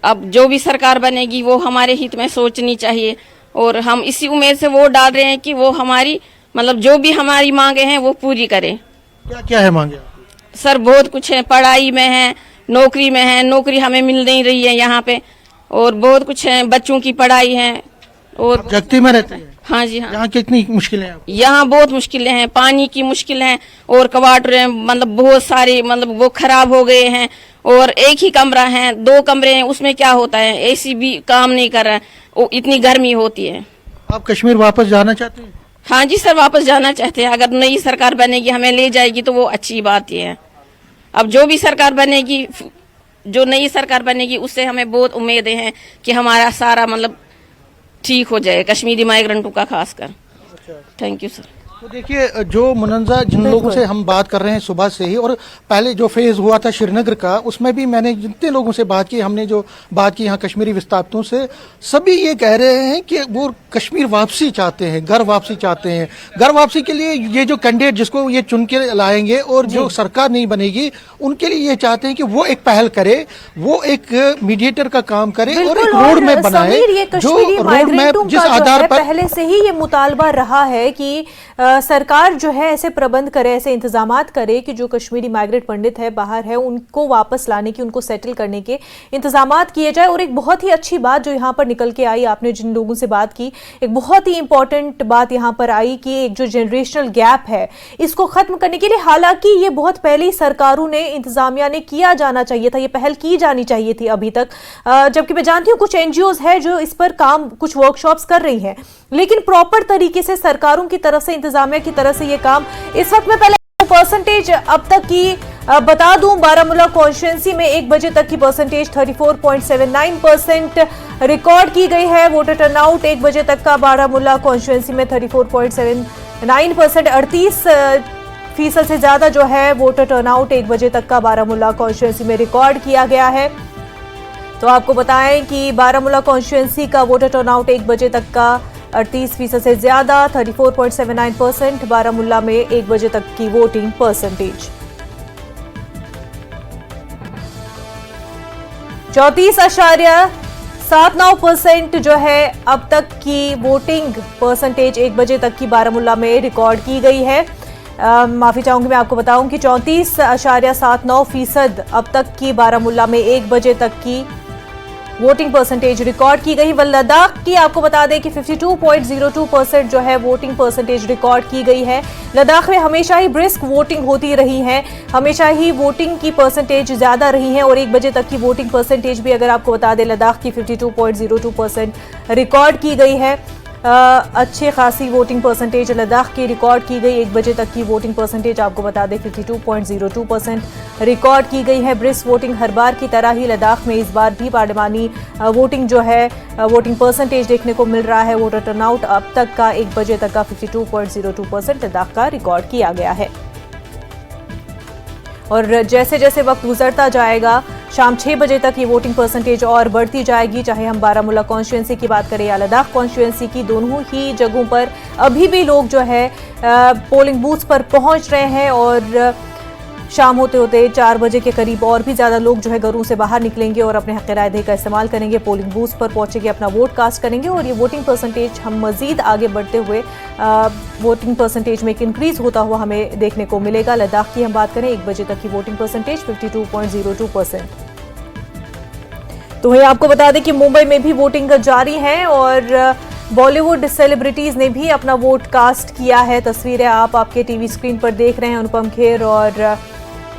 अब जो भी सरकार बनेगी वो हमारे हित में सोचनी चाहिए, और हम इसी उम्मीद से वोट डाल रहे हैं कि वो हमारी मतलब जो भी हमारी मांगे हैं वो पूरी करे। क्या क्या है मांगे? सर बहुत कुछ है, पढ़ाई में है, नौकरी में है, नौकरी हमें मिल नहीं रही है यहाँ पे, और बहुत कुछ है, बच्चों की पढ़ाई है। और जगती में रहते हैं? हाँ जी हाँ। यहाँ कितनी मुश्किलें हैं? यहाँ बहुत मुश्किलें हैं, पानी की मुश्किल है, और क्वार्टर मतलब बहुत सारे मतलब वो खराब हो गए हैं, और एक ही कमरा है, 2 कमरे हैं, उसमें क्या होता है, AC भी काम नहीं कर रहा है, वो इतनी गर्मी होती है। आप कश्मीर वापस जाना चाहते हैं? हाँ जी सर, वापस जाना चाहते हैं। अगर नई सरकार बनेगी हमें ले जाएगी तो वो अच्छी बात ही है। अब जो भी सरकार बनेगी, जो नई सरकार बनेगी, उससे हमें बहुत उम्मीदें हैं कि हमारा सारा मतलब ठीक हो जाए, कश्मीरी माइग्रेंटों का खासकर। Thank you sir. तो देखिए, जो मुनंजा जिन लोगों से हम बात कर रहे हैं सुबह से ही, और पहले जो फेज हुआ था श्रीनगर का, उसमें भी मैंने जितने लोगों से बात की, हमने जो बात की यहाँ कश्मीरी विस्थापितों से, सभी ये कह रहे हैं कि वो कश्मीर वापसी चाहते हैं, घर वापसी चाहते हैं। घर वापसी के लिए ये जो कैंडिडेट जिसको ये चुन के लाएंगे और जो सरकार नहीं बनेगी, उनके लिए ये चाहते हैं कि वो एक पहल करे, वो एक मीडिएटर का काम करे और एक रोड मैप बनाए, जो रोड मैप जिस आधार पर पहले से ही ये मुतालबा रहा है कि सरकार जो है ऐसे प्रबंध करे, ऐसे इंतजामात करे कि जो कश्मीरी माइग्रेंट पंडित है, बाहर है, उनको वापस लाने की, उनको सेटल करने के इंतजामात किए जाए। और एक बहुत ही अच्छी बात जो यहाँ पर निकल के आई, आपने जिन लोगों से बात की, एक बहुत ही इंपॉर्टेंट बात यहाँ पर आई कि एक जो जनरेशनल गैप है इसको खत्म करने के लिए, हालांकि ये बहुत पहले ही सरकारों ने, इंतजामिया ने किया जाना चाहिए था, ये पहल की जानी चाहिए थी अभी तक, जबकि मैं जानती हूँ कुछ NGOs है जो इस पर काम, कुछ वर्कशॉप्स कर रही हैं, लेकिन प्रॉपर तरीके से सरकारों की तरफ से, इंतजामिया की तरफ से ये काम इस वक्त में, पहले परसेंटेज अब तक की बता दूं, बारामूला कॉन्स्टिट्यूंसी में 1 बजे तक की परसेंटेज 34.79% रिकॉर्ड की गई है। वोटर टर्नआउट 1 बजे तक का बारामूला कॉन्स्टिट्यूंसी में 34.79%, 38% से ज्यादा जो है वोटर टर्नआउट 1 बजे तक का बारामूला कॉन्स्टिट्यूंसी में रिकॉर्ड किया गया है। तो आपको बताएं कि बारामूला कॉन्स्टिट्यूंसी का वोटर टर्नआउट 1 बजे तक का 38% से ज्यादा, 34.79%, बारामूला में 1 बजे तक की वोटिंग परसेंटेज। 34.7 7-9% जो है अब तक की वोटिंग परसेंटेज 1 बजे तक की बारामूला में रिकॉर्ड की गई है। माफ़ी चाहूंगी, मैं आपको बताऊं कि 34.79% अब तक की बारामूला में 1 बजे तक की वोटिंग परसेंटेज रिकॉर्ड की गई। लद्दाख की आपको बता दें कि 52.02% जो है वोटिंग परसेंटेज रिकॉर्ड की गई है। लद्दाख में हमेशा ही ब्रिस्क वोटिंग होती रही है, हमेशा ही वोटिंग की परसेंटेज ज्यादा रही है और 1 बजे तक की वोटिंग परसेंटेज भी अगर आपको बता दें लद्दाख की 52.02% रिकॉर्ड की गई है। अच्छी खासी वोटिंग परसेंटेज लद्दाख की रिकॉर्ड की गई। 1 बजे तक की वोटिंग परसेंटेज आपको बता दें 52.02% रिकॉर्ड की गई है। ब्रिस्क वोटिंग हर बार की तरह ही लद्दाख में इस बार भी पार्लिमानी वोटिंग जो है वोटिंग परसेंटेज देखने को मिल रहा है। वोटर टर्नआउट अब तक का 1 बजे तक का 52.02% लद्दाख का रिकॉर्ड किया गया है। और जैसे जैसे वक्त गुजरता जाएगा शाम 6 बजे तक ये वोटिंग परसेंटेज और बढ़ती जाएगी। चाहे हम बारामूला कॉन्स्टिट्यूंसी की बात करें या लद्दाख कॉन्स्टिट्यूंसी की, दोनों ही जगहों पर अभी भी लोग जो है पोलिंग बूथ्स पर पहुंच रहे हैं और शाम होते होते 4 बजे के करीब और भी ज़्यादा लोग जो है घरों से बाहर निकलेंगे और अपने हक़ राय का इस्तेमाल करेंगे, पोलिंग बूथ्स पर पहुंचेंगे, अपना वोट कास्ट करेंगे और ये वोटिंग परसेंटेज हम मज़ीद आगे बढ़ते हुए वोटिंग परसेंटेज में एक इंक्रीज़ होता हुआ हमें देखने को मिलेगा। लद्दाख की हम बात करें 1 बजे तक की वोटिंग परसेंटेज 52.02%। तो वहीं आपको बता दें कि मुंबई में भी वोटिंग जारी है और बॉलीवुड सेलिब्रिटीज ने भी अपना वोट कास्ट किया है। तस्वीरें आप आपके टीवी स्क्रीन पर देख रहे हैं। अनुपम खेर और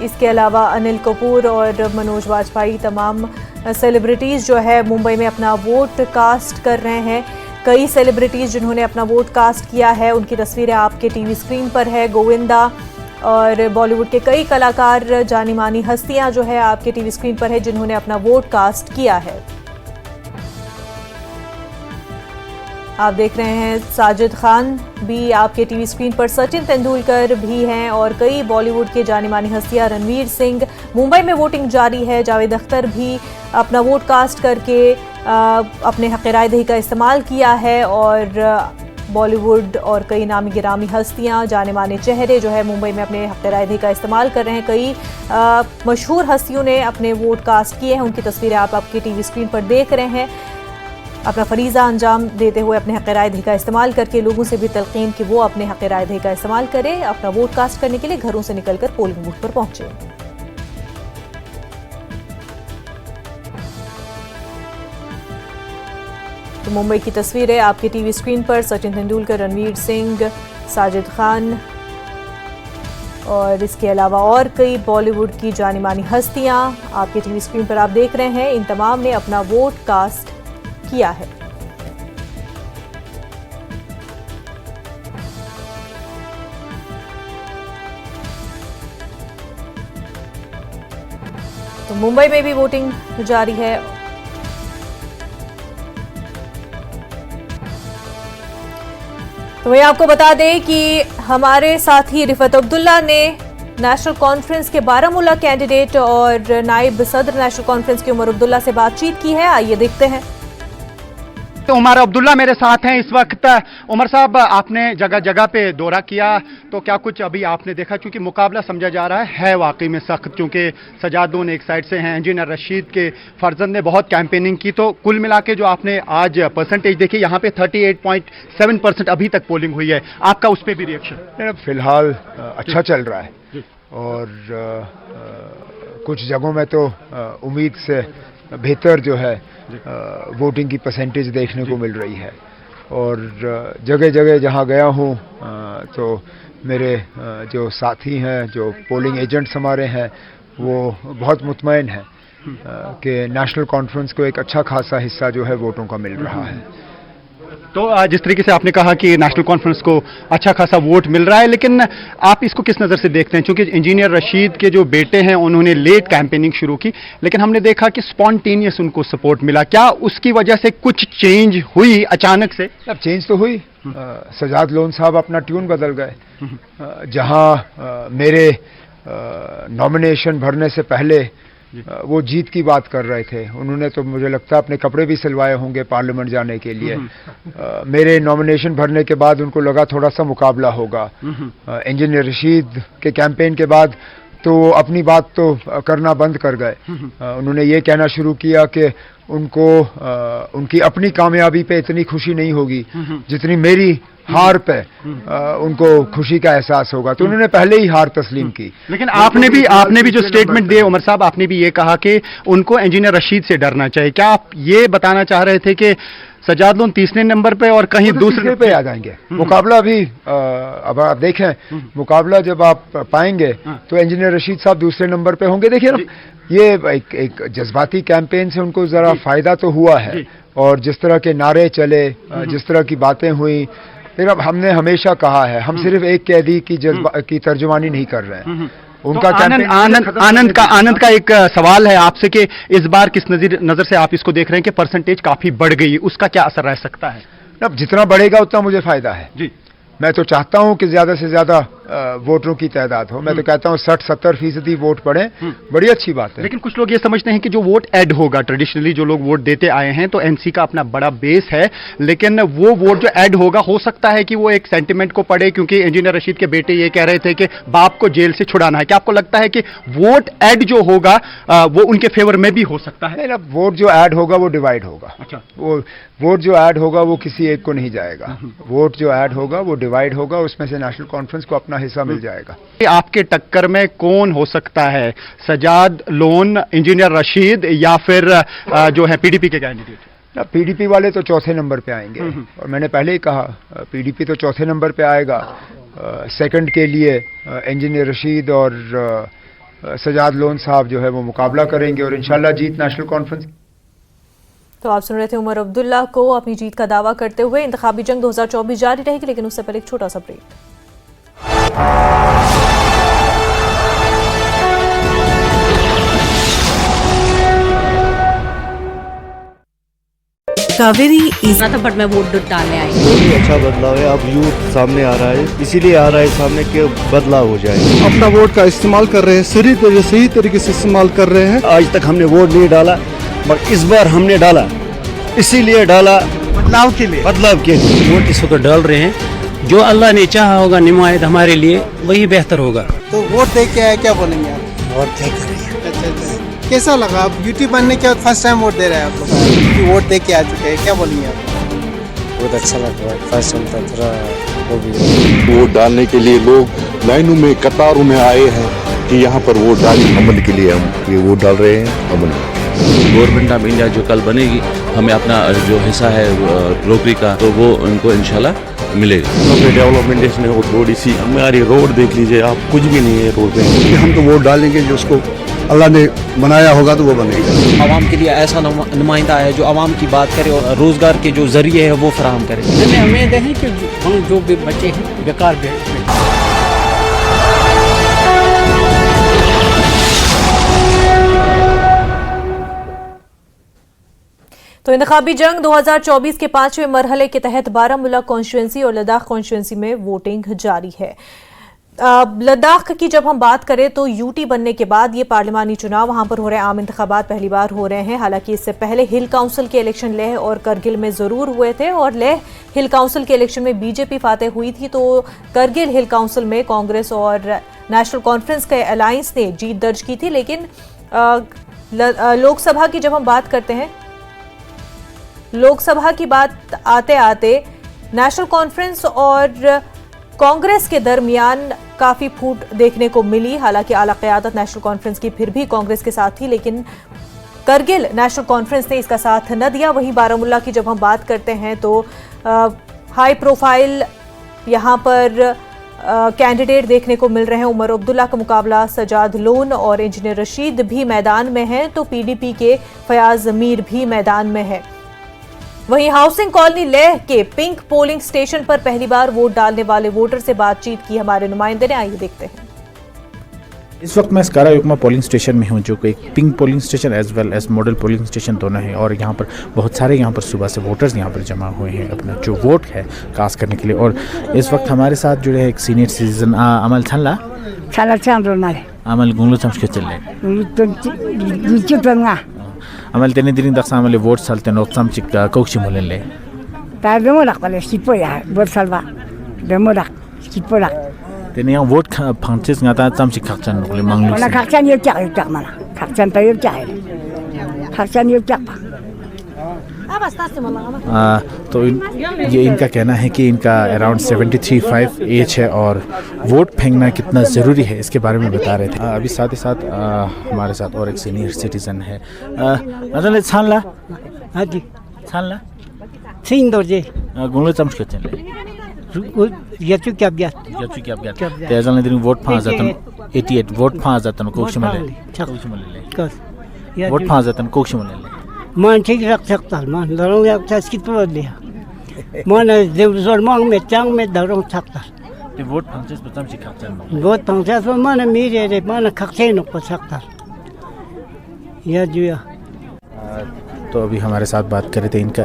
इसके अलावा अनिल कपूर और मनोज वाजपेयी, तमाम सेलिब्रिटीज जो है मुंबई में अपना वोट कास्ट कर रहे हैं। कई सेलिब्रिटीज जिन्होंने अपना वोट कास्ट किया है उनकी तस्वीरें आपके टीवी स्क्रीन पर है। गोविंदा और बॉलीवुड के कई कलाकार, जानी मानी हस्तियां जो है आपके टीवी स्क्रीन पर है जिन्होंने अपना वोट कास्ट किया है। आप देख रहे हैं साजिद खान भी आपके टीवी स्क्रीन पर, सचिन तेंदुलकर भी हैं और कई बॉलीवुड के जानी मानी हस्तियां, रणवीर सिंह। मुंबई में वोटिंग जारी है। जावेद अख्तर भी अपना वोट कास्ट करके अपने हक़ राय दही का इस्तेमाल किया है और बॉलीवुड और कई नामी गिरामी हस्तियां, जाने माने चेहरे जो है मुंबई में अपने हक़ राय दही का इस्तेमाल कर रहे हैं। कई मशहूर हस्तियों ने अपने वोट कास्ट किए हैं, उनकी तस्वीरें आप आपकी टीवी स्क्रीन पर देख रहे हैं। अपना फरीज़ा अंजाम देते हुए अपने हक़ राय दही का इस्तेमाल करके लोगों से भी तलक़ीन कि वो अपने हक़ राय दही का इस्तेमाल करें, अपना वोट कास्ट करने के लिए घरों से निकलकर पोलिंग बूथ पर पहुंचे। तो मुंबई की तस्वीरें आपके टीवी स्क्रीन पर, सचिन तेंदुलकर, रणवीर सिंह, साजिद खान और इसके अलावा और कई बॉलीवुड की जानी मानी हस्तियां आपके टीवी स्क्रीन पर आप देख रहे हैं। इन तमाम ने अपना वोट कास्ट किया है। तो मुंबई में भी वोटिंग जारी है। तो वही आपको बता दें कि हमारे साथी रिफत अब्दुल्ला ने नेशनल कॉन्फ्रेंस के बारामूला कैंडिडेट और नायब सदर नेशनल कॉन्फ्रेंस के उमर अब्दुल्ला से बातचीत की है। आइए देखते हैं। तो उमर अब्दुल्ला मेरे साथ हैं इस वक्त। उमर साहब, आपने जगह जगह पे दौरा किया, तो क्या कुछ अभी आपने देखा? क्योंकि मुकाबला समझा जा रहा है वाकई में सख्त, क्योंकि सजादून एक साइड से हैं, इंजीनियर रशीद के फर्जंद ने बहुत कैंपेनिंग की। तो कुल मिला के जो आपने आज परसेंटेज देखी, यहाँ पे 38.7% अभी तक पोलिंग हुई है, आपका उस पर भी रिएक्शन? फिलहाल अच्छा चल रहा है और कुछ जगहों में तो उम्मीद से बेहतर जो है वोटिंग की परसेंटेज देखने को मिल रही है। और जगह जगह जहां गया हूं तो मेरे जो साथी हैं, जो पोलिंग एजेंट्स हमारे हैं, वो बहुत मुतमईन हैं कि नेशनल कॉन्फ्रेंस को एक अच्छा खासा हिस्सा जो है वोटों का मिल रहा है। तो जिस तरीके से आपने कहा कि नेशनल कॉन्फ्रेंस को अच्छा खासा वोट मिल रहा है, लेकिन आप इसको किस नज़र से देखते हैं? क्योंकि इंजीनियर रशीद के जो बेटे हैं उन्होंने लेट कैंपेनिंग शुरू की, लेकिन हमने देखा कि स्पॉन्टेनियस उनको सपोर्ट मिला। क्या उसकी वजह से कुछ चेंज हुई अचानक से? अब चेंज तो हुई। सजाद लोन साहब अपना ट्यून बदल गए। जहां मेरे नॉमिनेशन भरने से पहले वो जीत की बात कर रहे थे, उन्होंने तो मुझे लगता है अपने कपड़े भी सिलवाए होंगे पार्लियामेंट जाने के लिए। मेरे नॉमिनेशन भरने के बाद उनको लगा थोड़ा सा मुकाबला होगा। इंजीनियर रशीद के कैंपेन के बाद तो अपनी बात तो करना बंद कर गए। उन्होंने ये कहना शुरू किया कि उनको उनकी अपनी कामयाबी पे इतनी खुशी नहीं होगी जितनी मेरी हार पे उनको खुशी का एहसास होगा। तो उन्होंने पहले ही हार तस्लीम की। लेकिन आपने भी जो स्टेटमेंट दिए उमर साहब, आपने भी ये कहा कि उनको इंजीनियर रशीद से डरना चाहिए। क्या आप ये बताना चाह रहे थे कि सजाद लोन तीसरे नंबर पे और कहीं दूसरे पे आ जाएंगे? मुकाबला भी अब आप देखें, मुकाबला जब आप पाएंगे तो इंजीनियर रशीद साहब दूसरे नंबर पे होंगे। देखिए ना, ये एक जज्बाती कैंपेन से उनको जरा फायदा तो हुआ है, और जिस तरह के नारे चले, जिस तरह की बातें हुई, फिर अब हमने हमेशा कहा है हम सिर्फ एक कैदी की तर्जुमानी नहीं कर रहे हैं। उनका तो आनंद का एक सवाल है आपसे कि इस बार किस नजर से आप इसको देख रहे हैं कि परसेंटेज काफी बढ़ गई, उसका क्या असर रह सकता है? अब जितना बढ़ेगा उतना मुझे फायदा है जी। मैं तो चाहता हूं कि ज्यादा से ज्यादा वोटरों की तादाद हो। मैं तो कहता हूं 60-70% वोट पड़े, बड़ी अच्छी बात है। लेकिन कुछ लोग ये समझते हैं कि जो वोट ऐड होगा, ट्रेडिशनली जो लोग वोट देते आए हैं, तो एनसी का अपना बड़ा बेस है, लेकिन वो वोट जो ऐड होगा हो सकता है कि वो एक सेंटिमेंट को पड़े, क्योंकि इंजीनियर रशीद के बेटे ये कह रहे थे कि बाप को जेल से छुड़ाना है। क्या आपको लगता है कि वोट ऐड जो होगा वो उनके फेवर में भी हो सकता है? नहीं, वोट जो ऐड होगा वो डिवाइड होगा। अच्छा, वो वोट जो ऐड होगा वो किसी एक को नहीं जाएगा। वोट जो ऐड होगा वो डिवाइड होगा, उसमें से नेशनल कॉन्फ्रेंस को अपना हिस्सा मिल जाएगा। आपके टक्कर में कौन हो सकता है, सजाद लोन, इंजीनियर रशीद, या फिर जो है पीडीपी के कैंडिडेट? पीडीपी वाले तो चौथे नंबर पे आएंगे, और मैंने पहले ही कहा पीडीपी तो चौथे नंबर पे आएगा। सेकंड के लिए इंजीनियर रशीद और सजाद लोन साहब जो है वो मुकाबला करेंगे, और इंशाल्लाह जीत नेशनल कॉन्फ्रेंस। तो आप सुन रहे थे उमर अब्दुल्ला को अपनी जीत का दावा करते हुए। इंतखाबी जंग 2024 जारी रहेगी, लेकिन उससे पहले एक छोटा सा ब्रेक। कावेरी इतना था, बट मैं वोट डालने आई। बहुत अच्छा बदलाव है, अब यूथ सामने आ रहा है, इसीलिए आ रहा है सामने कि बदलाव हो जाए। अपना वोट का इस्तेमाल कर रहे हैं, सही तरीके से इस्तेमाल कर रहे हैं। आज तक हमने वोट नहीं डाला, मगर इस बार हमने डाला, इसीलिए डाला बदलाव के लिए। वोट इस वक्त डाल रहे हैं, जो अल्लाह ने चाहा होगा निमायत हमारे लिए वही बेहतर होगा। तो वोट दे के आए, क्या बोलेंगे आप? वोट दे कर कैसा लगा? आप यूट्यूब बनने के बाद फर्स्ट टाइम वोट दे रहे हैं आप लोग, वोट दे के आ चुके हैं, क्या बोलेंगे आप? बहुत अच्छा लग रहा है, फर्स्ट टाइम था थोड़ा वो भी। वोट डालने के लिए लोग लाइनों में कतारों में आए हैं कि यहाँ पर वोट डालने। अमन के लिए हम ये वोट डाल रहे हैं। अमन गवर्नमेंट ऑफ इंडिया जो कल बनेगी, हमें अपना जो हिस्सा है रोकरी का, तो वो उनको इंशाल्लाह मिलेगा। डेवलपमेंट इसमें थोड़ी सी, हमारी रोड देख लीजिए आप, कुछ भी नहीं है रोड पे। हम तो वोट डालेंगे जो उसको अल्लाह ने बनाया होगा तो वो बनेगा। आवाम के लिए ऐसा नुमाइंदा है जो आवाम की बात करे और रोजगार के जो जरिए है वो फराहम करे। हमें उम्मीद है कि हम जो भी बच्चे हैं बेकार भी तो इंतखाबी जंग 2024 के 5वें मरहले के तहत बारामूला कॉन्स्टिट्यूंसी और लद्दाख कॉन्स्टिट्यूंसी में वोटिंग जारी है। लद्दाख की जब हम बात करें तो यूटी बनने के बाद ये पार्लिमानी चुनाव वहां पर हो रहे हैं, आम इंतखाबात पहली बार हो रहे हैं। हालांकि इससे पहले हिल काउंसिल के इलेक्शन लेह और करगिल में जरूर हुए थे, और लेह हिल काउंसिल के इलेक्शन में बीजेपी फातेह हुई थी, तो करगिल हिल काउंसिल में कांग्रेस और नेशनल कॉन्फ्रेंस के अलायंस ने जीत दर्ज की थी। लेकिन लोकसभा की जब हम बात करते हैं, लोकसभा की बात आते आते नेशनल कॉन्फ्रेंस और कांग्रेस के दरमियान काफी फूट देखने को मिली। हालांकि आला क़यादत नेशनल कॉन्फ्रेंस की फिर भी कांग्रेस के साथ थी, लेकिन करगिल नेशनल कॉन्फ्रेंस ने इसका साथ न दिया। वहीं बारामूला की जब हम बात करते हैं तो हाई प्रोफाइल यहां पर कैंडिडेट देखने को मिल रहे हैं। उमर अब्दुल्ला का मुकाबला सजाद लोन और इंजीनियर रशीद भी मैदान में हैं, तो पीडीपी के फयाज मीर भी मैदान में है। वहीं हाउसिंग कॉलोनी लेह के पिंक पोलिंग स्टेशन पर पहली बार वोट डालने वाले वोटर से बातचीत की हमारे नुमाइंदे ने, आइए देखते हैं। इस वक्त मैं स्कारा युक्मा पोलिंग स्टेशन में हूं, जो कि एक pink polling station as well as model polling station दोनों है, और यहां पर बहुत सारे यहां पर सुबह से वोटर्स यहां पर जमा हुए हैं अपना जो वोट है कास्ट करने के लिए। और इस वक्त हमारे साथ जुड़े हैं एक सीनियर सिटीजन अमल छल्ला अमल गुंगलू चमके चले अमल तेने दिन दक्षा अमल वोट सालते नोट समचिक कोक्सी मोलेले तादमो लक वाले सिपो या बोर सालबा दमो लक सिपो लक Tene yang vote pangcis ngata tam si khakchan le manglu. Mana khakchan yuk cak mana? Khakchan ta yuk cak. Khakchan yuk cak. तो ये इनका कहना है कि इनका अराउंड 73-5 एज है और वोट फेंकना कितना ज़रूरी है इसके बारे में बता रहे थे। अभी साथ ही साथ हमारे साथ और एक सीनियर सिटीजन है। मतलब छानला हाँ जी छानला सिंह दो जी गुंगलो चम्स के चले याचु क्या बिया तेजल ने दिन वोट फांस जातन 88 वोट फांस जातन कोक्षमले वोट फांस जातन कोक्षमले Man ठीक रख सकता man दरों या कित पर दिया man जोर मांग में चांग में दरों सकता ते वोट पंचायत बतम से खक्चन वोट पंचायत पर man मीरे रे man खक्चे न को सकता या जुया। तो अभी हमारे साथ बात कर रहे थे इनका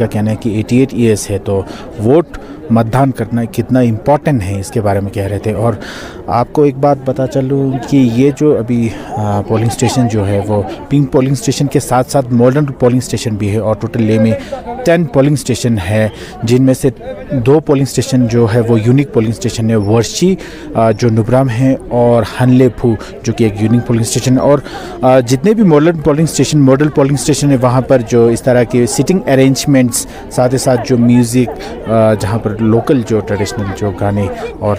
कहना है कि 88 ईयर्स है तो वोट मतदान करना कितना इम्पोर्टेंट है इसके बारे में कह रहे थे। और आपको एक बात बता चलूँ कि ये जो अभी पोलिंग स्टेशन जो है वो पिंक पोलिंग स्टेशन के साथ साथ मॉडर्न पोलिंग स्टेशन भी है और टोटल ले में 10 पोलिंग स्टेशन है जिनमें से 2 पोलिंग स्टेशन जो है वो यूनिक पोलिंग स्टेशन है वर्शी जो नुब्राम है और हनलेफू जो कि एक यूनिक पोलिंग स्टेशन। और जितने भी मॉडल पोलिंग स्टेशन है वहाँ पर जो इस तरह के सिटिंग अरेंजमेंट्स साथ ही साथ जो म्यूज़िक जहाँ पर लोकल जो ट्रेडिशनल जो गाने और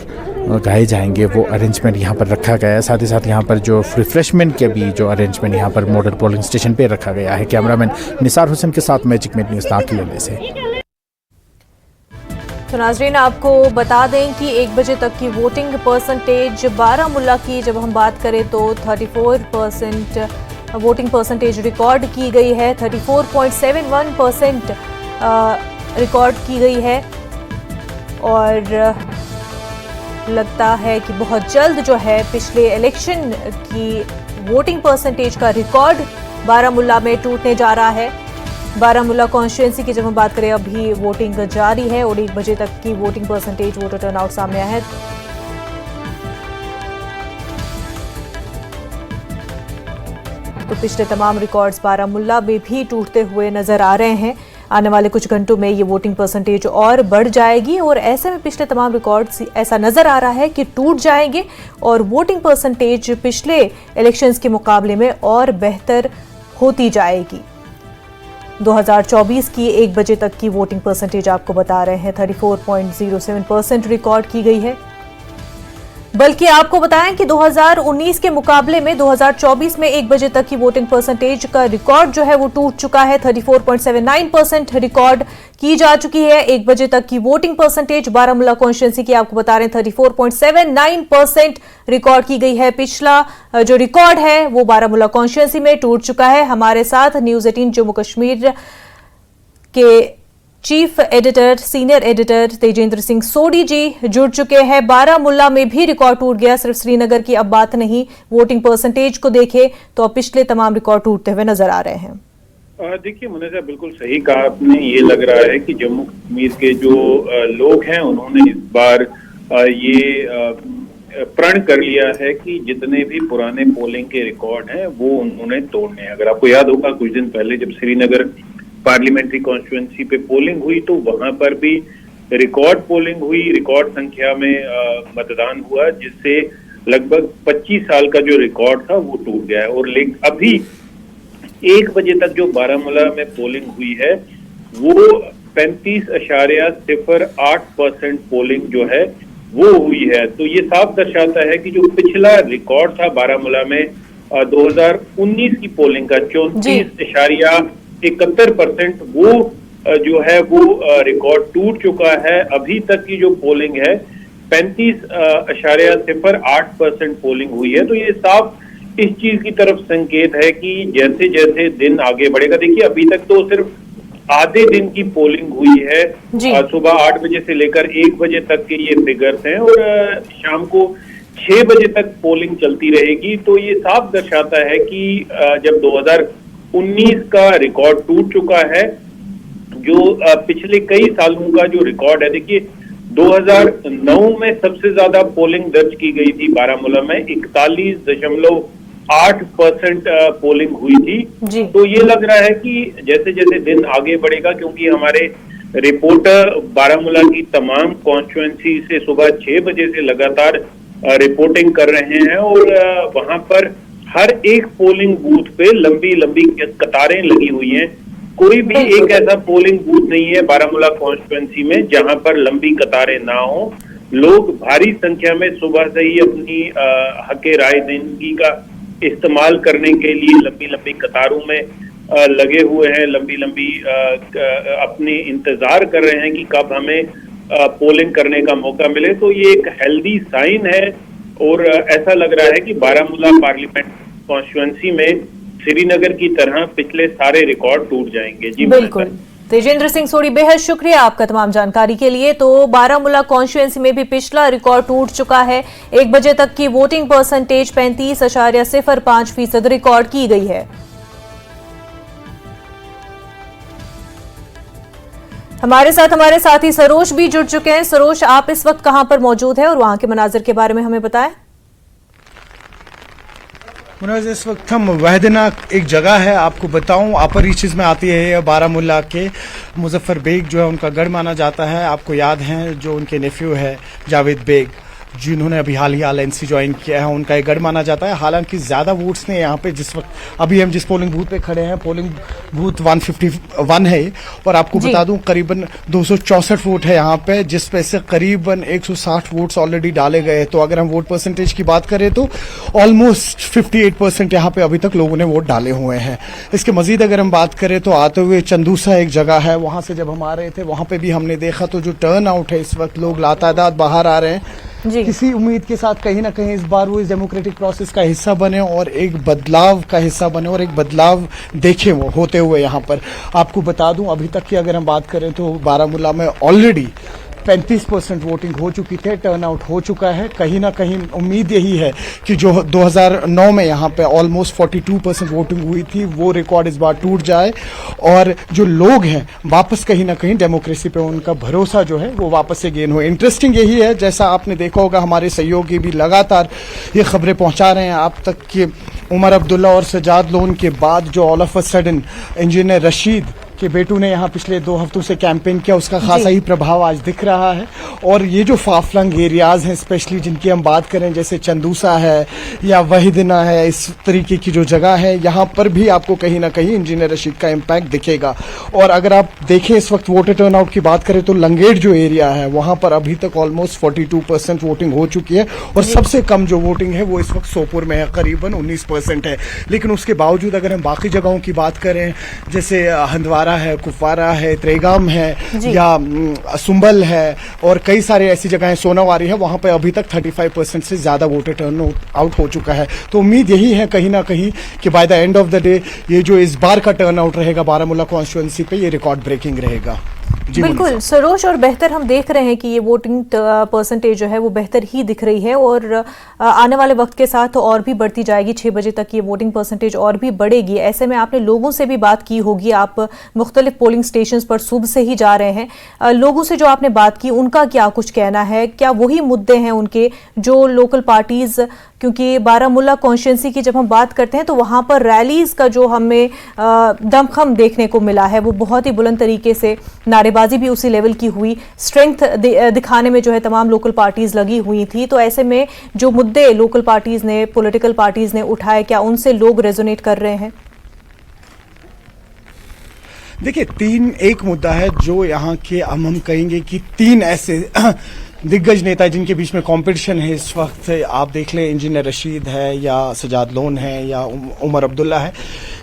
गाए जाएंगे वो अरेंजमेंट यहाँ पर रखा गया है। साथ ही साथ यहाँ पर जो रिफ्रेशमेंट के भी जो अरेंजमेंट यहाँ पर मॉडल पोलिंग स्टेशन पे रखा गया है। कैमरामैन निसार हुसैन के साथ मैजिक मेट न्यूज़ नाकिल से। तो नाजरीन आपको बता दें कि 1 बजे तक की वोटिंग परसेंटेज बारामुल्ला की जब हम बात करें तो 34% वोटिंग परसेंटेज रिकॉर्ड की गई है, 34.71% रिकॉर्ड की गई है। और लगता है कि बहुत जल्द जो है पिछले इलेक्शन की वोटिंग परसेंटेज का रिकॉर्ड बारामुल्ला में टूटने जा रहा है। बारामुल्ला कॉन्स्टिट्यूंसी की जब हम बात करें अभी वोटिंग जारी है और 1 बजे तक की वोटिंग परसेंटेज वोटर टर्नआउट सामने आया है। तो पिछले तमाम रिकॉर्ड्स बारामुल्ला में भी टूटते हुए नजर आ रहे हैं। आने वाले कुछ घंटों में ये वोटिंग परसेंटेज और बढ़ जाएगी और ऐसे में पिछले तमाम रिकॉर्ड्स ऐसा नजर आ रहा है कि टूट जाएंगे और वोटिंग परसेंटेज पिछले इलेक्शंस के मुकाबले में और बेहतर होती जाएगी। 2024 की 1 बजे तक की वोटिंग परसेंटेज आपको बता रहे हैं 34.07% रिकॉर्ड की गई है। बल्कि आपको बताएं कि 2019 के मुकाबले में 2024 में 1 बजे तक की वोटिंग परसेंटेज का रिकॉर्ड जो है वो टूट चुका है। 34.79% रिकॉर्ड की जा चुकी है। 1 बजे तक की वोटिंग परसेंटेज बारामुल्ला कॉन्स्टिट्यूंसी की आपको बता रहे हैं 34.79% रिकॉर्ड की गई है। पिछला जो रिकॉर्ड है वो बारामुल्ला कॉन्स्टिट्यूंसी में टूट चुका है। हमारे साथ न्यूज़ 18 जम्मू कश्मीर के chief editor senior editor Tejendra Singh Sodhi ji जुड़ चुके हैं। बारामुल्ला में भी रिकॉर्ड टूट गया, सिर्फ श्रीनगर की अब बात नहीं। वोटिंग परसेंटेज को देखें तो अब पिछले तमाम रिकॉर्ड टूटते हुए नजर आ रहे हैं। देखिए मुनीसा बिल्कुल सही कहा आपने। ये लग रहा है कि जम्मू कश्मीर के जो लोग हैं उन्होंने इस बार ये प्रण कर लिया है कि जितने भी पुराने पोलिंग के रिकॉर्ड हैं वो उन्होंने तोड़ने हैं। अगर आपको याद होगा कुछ दिन पहले जब श्रीनगर पार्लियामेंट्री कॉन्स्टिट्यूंसी पे पोलिंग हुई तो वहां पर भी रिकॉर्ड पोलिंग हुई, रिकॉर्ड संख्या में मतदान हुआ, जिससे लगभग 25 साल का जो रिकॉर्ड था वो टूट गया है। और अभी 1 बजे तक जो बारामुल्ला में पोलिंग हुई है वो 35.08% पोलिंग जो है वो हुई है। तो ये साफ दर्शाता है कि जो पिछला रिकॉर्ड था बारामुल्ला में 2019 की पोलिंग का 34.71% वो जो है वो रिकॉर्ड टूट चुका है। अभी तक की जो पोलिंग है 35.08% पोलिंग हुई है। तो ये साफ इस चीज की तरफ संकेत है कि जैसे जैसे दिन आगे बढ़ेगा, देखिए अभी तक तो सिर्फ आधे दिन की पोलिंग हुई है। सुबह 8 बजे से लेकर 1 बजे तक के ये फिगर्स हैं और शाम को 6 बजे तक पोलिंग चलती रहेगी। तो ये साफ दर्शाता है कि जब 2019 का रिकॉर्ड टूट चुका है, जो पिछले कई सालों का जो रिकॉर्ड है, देखिए 2009 में सबसे ज्यादा पोलिंग दर्ज की गई थी बारामुल्ला में, 41.8% पोलिंग हुई थी। तो ये लग रहा है कि जैसे जैसे दिन आगे बढ़ेगा, क्योंकि हमारे रिपोर्टर बारामूला की तमाम कॉन्स्टिट्यूएंसी से सुबह 6 बजे से लगातार रिपोर्टिंग कर रहे हैं और वहां पर हर एक पोलिंग बूथ पे लंबी लंबी कतारें लगी हुई हैं। कोई भी एक ऐसा पोलिंग बूथ नहीं है बारामूला कॉन्स्टिट्यूएंसी में जहां पर लंबी कतारें ना हो। लोग भारी संख्या में सुबह से ही अपनी हक राय दहिंदगी का इस्तेमाल करने के लिए लंबी लंबी कतारों में लगे हुए हैं, लंबी लंबी अपनी इंतजार कर रहे हैं कि कब हमें पोलिंग करने का मौका मिले। तो ये एक हेल्दी साइन है और ऐसा लग रहा है कि बारामूला पार्लियामेंट कॉन्स्टिट्यूएंसी में श्रीनगर की तरह पिछले सारे रिकॉर्ड टूट जाएंगे। जी बिल्कुल। तेजेंद्र सिंह सोढ़ी, बेहद शुक्रिया आपका तमाम जानकारी के लिए। तो बारामूला कॉन्स्टिट्यूएंसी में भी पिछला रिकॉर्ड टूट चुका है। 1 बजे तक की वोटिंग परसेंटेज 35.05% रिकॉर्ड की गई है। हमारे साथी सरोज भी जुड़ चुके हैं। सरोज, आप इस वक्त कहां पर मौजूद हैं और वहां के मनाजिर के बारे में हमें बताएं। मुनाज, इस वक्त हम वहदना एक जगह है, आपको बताऊं अपर रीचेस में आती है। बारामूला के मुजफ्फर बेग जो है उनका गढ़ माना जाता है। आपको याद है जो उनके नेफ्यू है जावेद बेग जिन्होंने अभी हाल ही एनसी ज्वाइन किया है, उनका एक गढ़ माना जाता है। हालांकि ज्यादा वोट्स ने यहाँ पे जिस वक्त अभी हम जिस पोलिंग बूथ पे खड़े हैं, पोलिंग बूथ 151 है और आपको बता दूं करीबन 264 वोट है यहाँ पे, जिस पे से करीबन 160 वोट्स ऑलरेडी डाले गए। तो अगर हम वोट परसेंटेज की बात करें तो ऑलमोस्ट 58% यहाँ पे अभी तक लोगों ने वोट डाले हुए हैं। इसके मजीद अगर हम बात करें तो आते हुए चंदूसा एक जगह है, वहां से जब हम आ रहे थे वहां पे भी हमने देखा तो जो टर्न आउट है, इस वक्त लोग लातादाद बाहर आ रहे हैं किसी उम्मीद के साथ कहीं ना कहीं इस बार वो इस डेमोक्रेटिक प्रोसेस का हिस्सा बने और एक बदलाव का हिस्सा बने और एक बदलाव देखें वो होते हुए। यहाँ पर आपको बता दूं अभी तक की अगर हम बात करें तो बारामूला में ऑलरेडी 35% वोटिंग हो चुकी थी, टर्नआउट हो चुका है। कहीं ना कहीं उम्मीद यही है कि जो 2009 में यहाँ पे ऑलमोस्ट 42% वोटिंग हुई थी वो रिकॉर्ड इस बार टूट जाए और जो लोग हैं वापस कहीं ना कहीं डेमोक्रेसी पे उनका भरोसा जो है वो वापस से गेन हो। इंटरेस्टिंग यही है, जैसा आपने देखा होगा हमारे सहयोगी भी लगातार ये खबरें पहुंचा रहे हैं आप तक कि उमर अब्दुल्ला और सजाद लोन के बाद जो all of a sudden engineer Rashid के बेटू ने यहाँ पिछले 2 हफ्तों से कैंपेन किया, उसका खासा ही प्रभाव आज दिख रहा है। और ये जो फाफलंग एरियाज हैं स्पेशली जिनकी हम बात करें जैसे चंदूसा है या वहीदना है, इस तरीके की जो जगह है यहाँ पर भी आपको कहीं ना कहीं इंजीनियर रशीद का इम्पैक्ट दिखेगा। और अगर आप देखें इस वक्त वोटर टर्नआउट की बात करें तो लंगेट जो एरिया है वहाँ पर अभी तक ऑलमोस्ट 42% वोटिंग हो चुकी है और सबसे कम जो वोटिंग है वो इस वक्त सोपुर में है, करीबन 19% है। लेकिन उसके बावजूद अगर हम बाकी जगहों की बात करें जैसे हंदवारा है, कुपवारा है, त्रेगाम है या सुंबल है और कई सारे ऐसी जगहें सोनावारी है, वहां पे अभी तक 35% से ज्यादा वोटर टर्न आउट हो चुका है। तो उम्मीद यही है कहीं ना कहीं कि by the end of the day ये जो इस बार का टर्न आउट रहेगा बारामूला कॉन्स्टिट्यूएंसी पे ये रिकॉर्ड ब्रेकिंग रहेगा। बिल्कुल सरोज, और बेहतर हम देख रहे हैं कि ये वोटिंग परसेंटेज जो है वो बेहतर ही दिख रही है और आने वाले वक्त के साथ तो और भी बढ़ती जाएगी। 6 बजे तक ये वोटिंग परसेंटेज और भी बढ़ेगी। ऐसे में आपने लोगों से भी बात की होगी, आप मुख्तलिफ पोलिंग स्टेशन पर सुबह से ही जा रहे हैं। लोगों से जो आपने बात की उनका क्या कुछ कहना है, क्या वही मुद्दे हैं उनके जो लोकल पार्टीज, क्योंकि बारामूला कॉन्स्टिट्यूएंसी की जब हम बात करते हैं तो वहां पर रैलीज का जो हमें दमखम देखने को मिला है वो बहुत ही बुलंद तरीके से, नारेबाजी भी उसी लेवल की हुई, स्ट्रेंथ दिखाने में जो है तमाम लोकल पार्टीज लगी हुई थी। तो ऐसे में जो मुद्दे लोकल पार्टीज ने, पॉलिटिकल पार्टीज ने उठाए, क्या उनसे लोग रेजोनेट कर रहे हैं? देखिए, एक मुद्दा है जो यहाँ के हम कहेंगे कि 3 ऐसे दिग्गज नेता जिनके बीच में कंपटीशन है इस वक्त। आप देख लें इंजीनियर रशीद है या सजाद लोन है या उमर अब्दुल्ला है,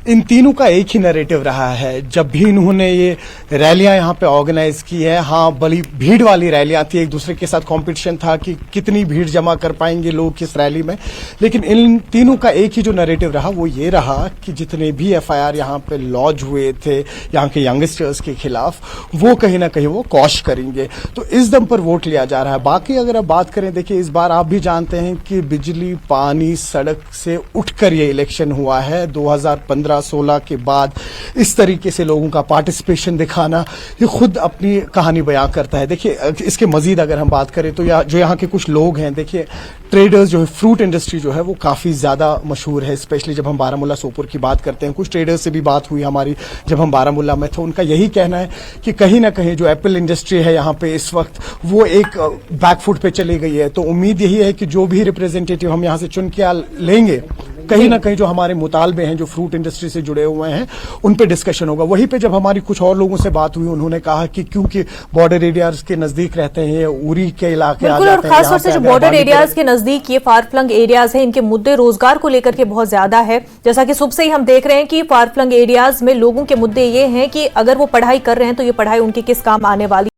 इन तीनों का एक ही नैरेटिव रहा है जब भी इन्होंने ये रैलियां यहाँ पे ऑर्गेनाइज की है। हाँ, बड़ी भीड़ वाली रैलियां थी, एक दूसरे के साथ कंपटीशन था कि कितनी भीड़ जमा कर पाएंगे लोग किस रैली में। लेकिन इन तीनों का एक ही जो नैरेटिव रहा वो ये रहा कि जितने भी FIR यहाँ पे लॉन्च हुए थे यहाँ के यंगस्टर्स के खिलाफ वो कहीं ना कहीं वो कॉश करेंगे। तो इस दम पर वोट लिया जा रहा है। बाकी अगर आप बात करें, देखिए इस बार आप भी जानते हैं कि बिजली, पानी, सड़क से उठकर ये इलेक्शन हुआ है। 2015-16 के बाद इस तरीके से लोगों का पार्टिसिपेशन दिखाना ये खुद अपनी कहानी बयां करता है। देखिए इसके मजीद अगर हम बात करें तो जो यहाँ के कुछ लोग हैं, देखिए ट्रेडर्स जो है, फ्रूट इंडस्ट्री जो है वो काफ़ी ज़्यादा मशहूर है, स्पेशली जब हम बारामूला सोपुर की बात करते हैं। कुछ ट्रेडर्स से भी बात हुई हमारी जब हम बारामूला में थे, उनका यही कहना है कि कहीं ना कहीं जो एप्पल इंडस्ट्री है यहाँ पे इस वक्त वो एक बैकफुट पे चली गई है। तो उम्मीद यही है कि जो भी रिप्रेजेंटेटिव हम यहाँ से चुन के लेंगे, कहीं ना कहीं जो हमारे मुतालबे हैं जो फ्रूट इंडस्ट्री से जुड़े हुए हैं उन पे डिस्कशन होगा। वहीं पे जब हमारी कुछ और लोगों से बात हुई, उन्होंने कहा कि क्योंकि बॉर्डर एरियाज के नजदीक रहते हैं, उरी के इलाके बिल्कुल, और खास तौर से जो बॉर्डर एरियाज के नजदीक ये फार फ्लंग एरियाज हैं, इनके मुद्दे रोजगार को लेकर के बहुत ज्यादा है। जैसा कि सुबह से ही हम देख रहे हैं कि फार फ्लंग एरियाज में लोगों के मुद्दे ये हैं कि अगर वो पढ़ाई कर रहे हैं तो ये पढ़ाई उनके किस काम आने वाली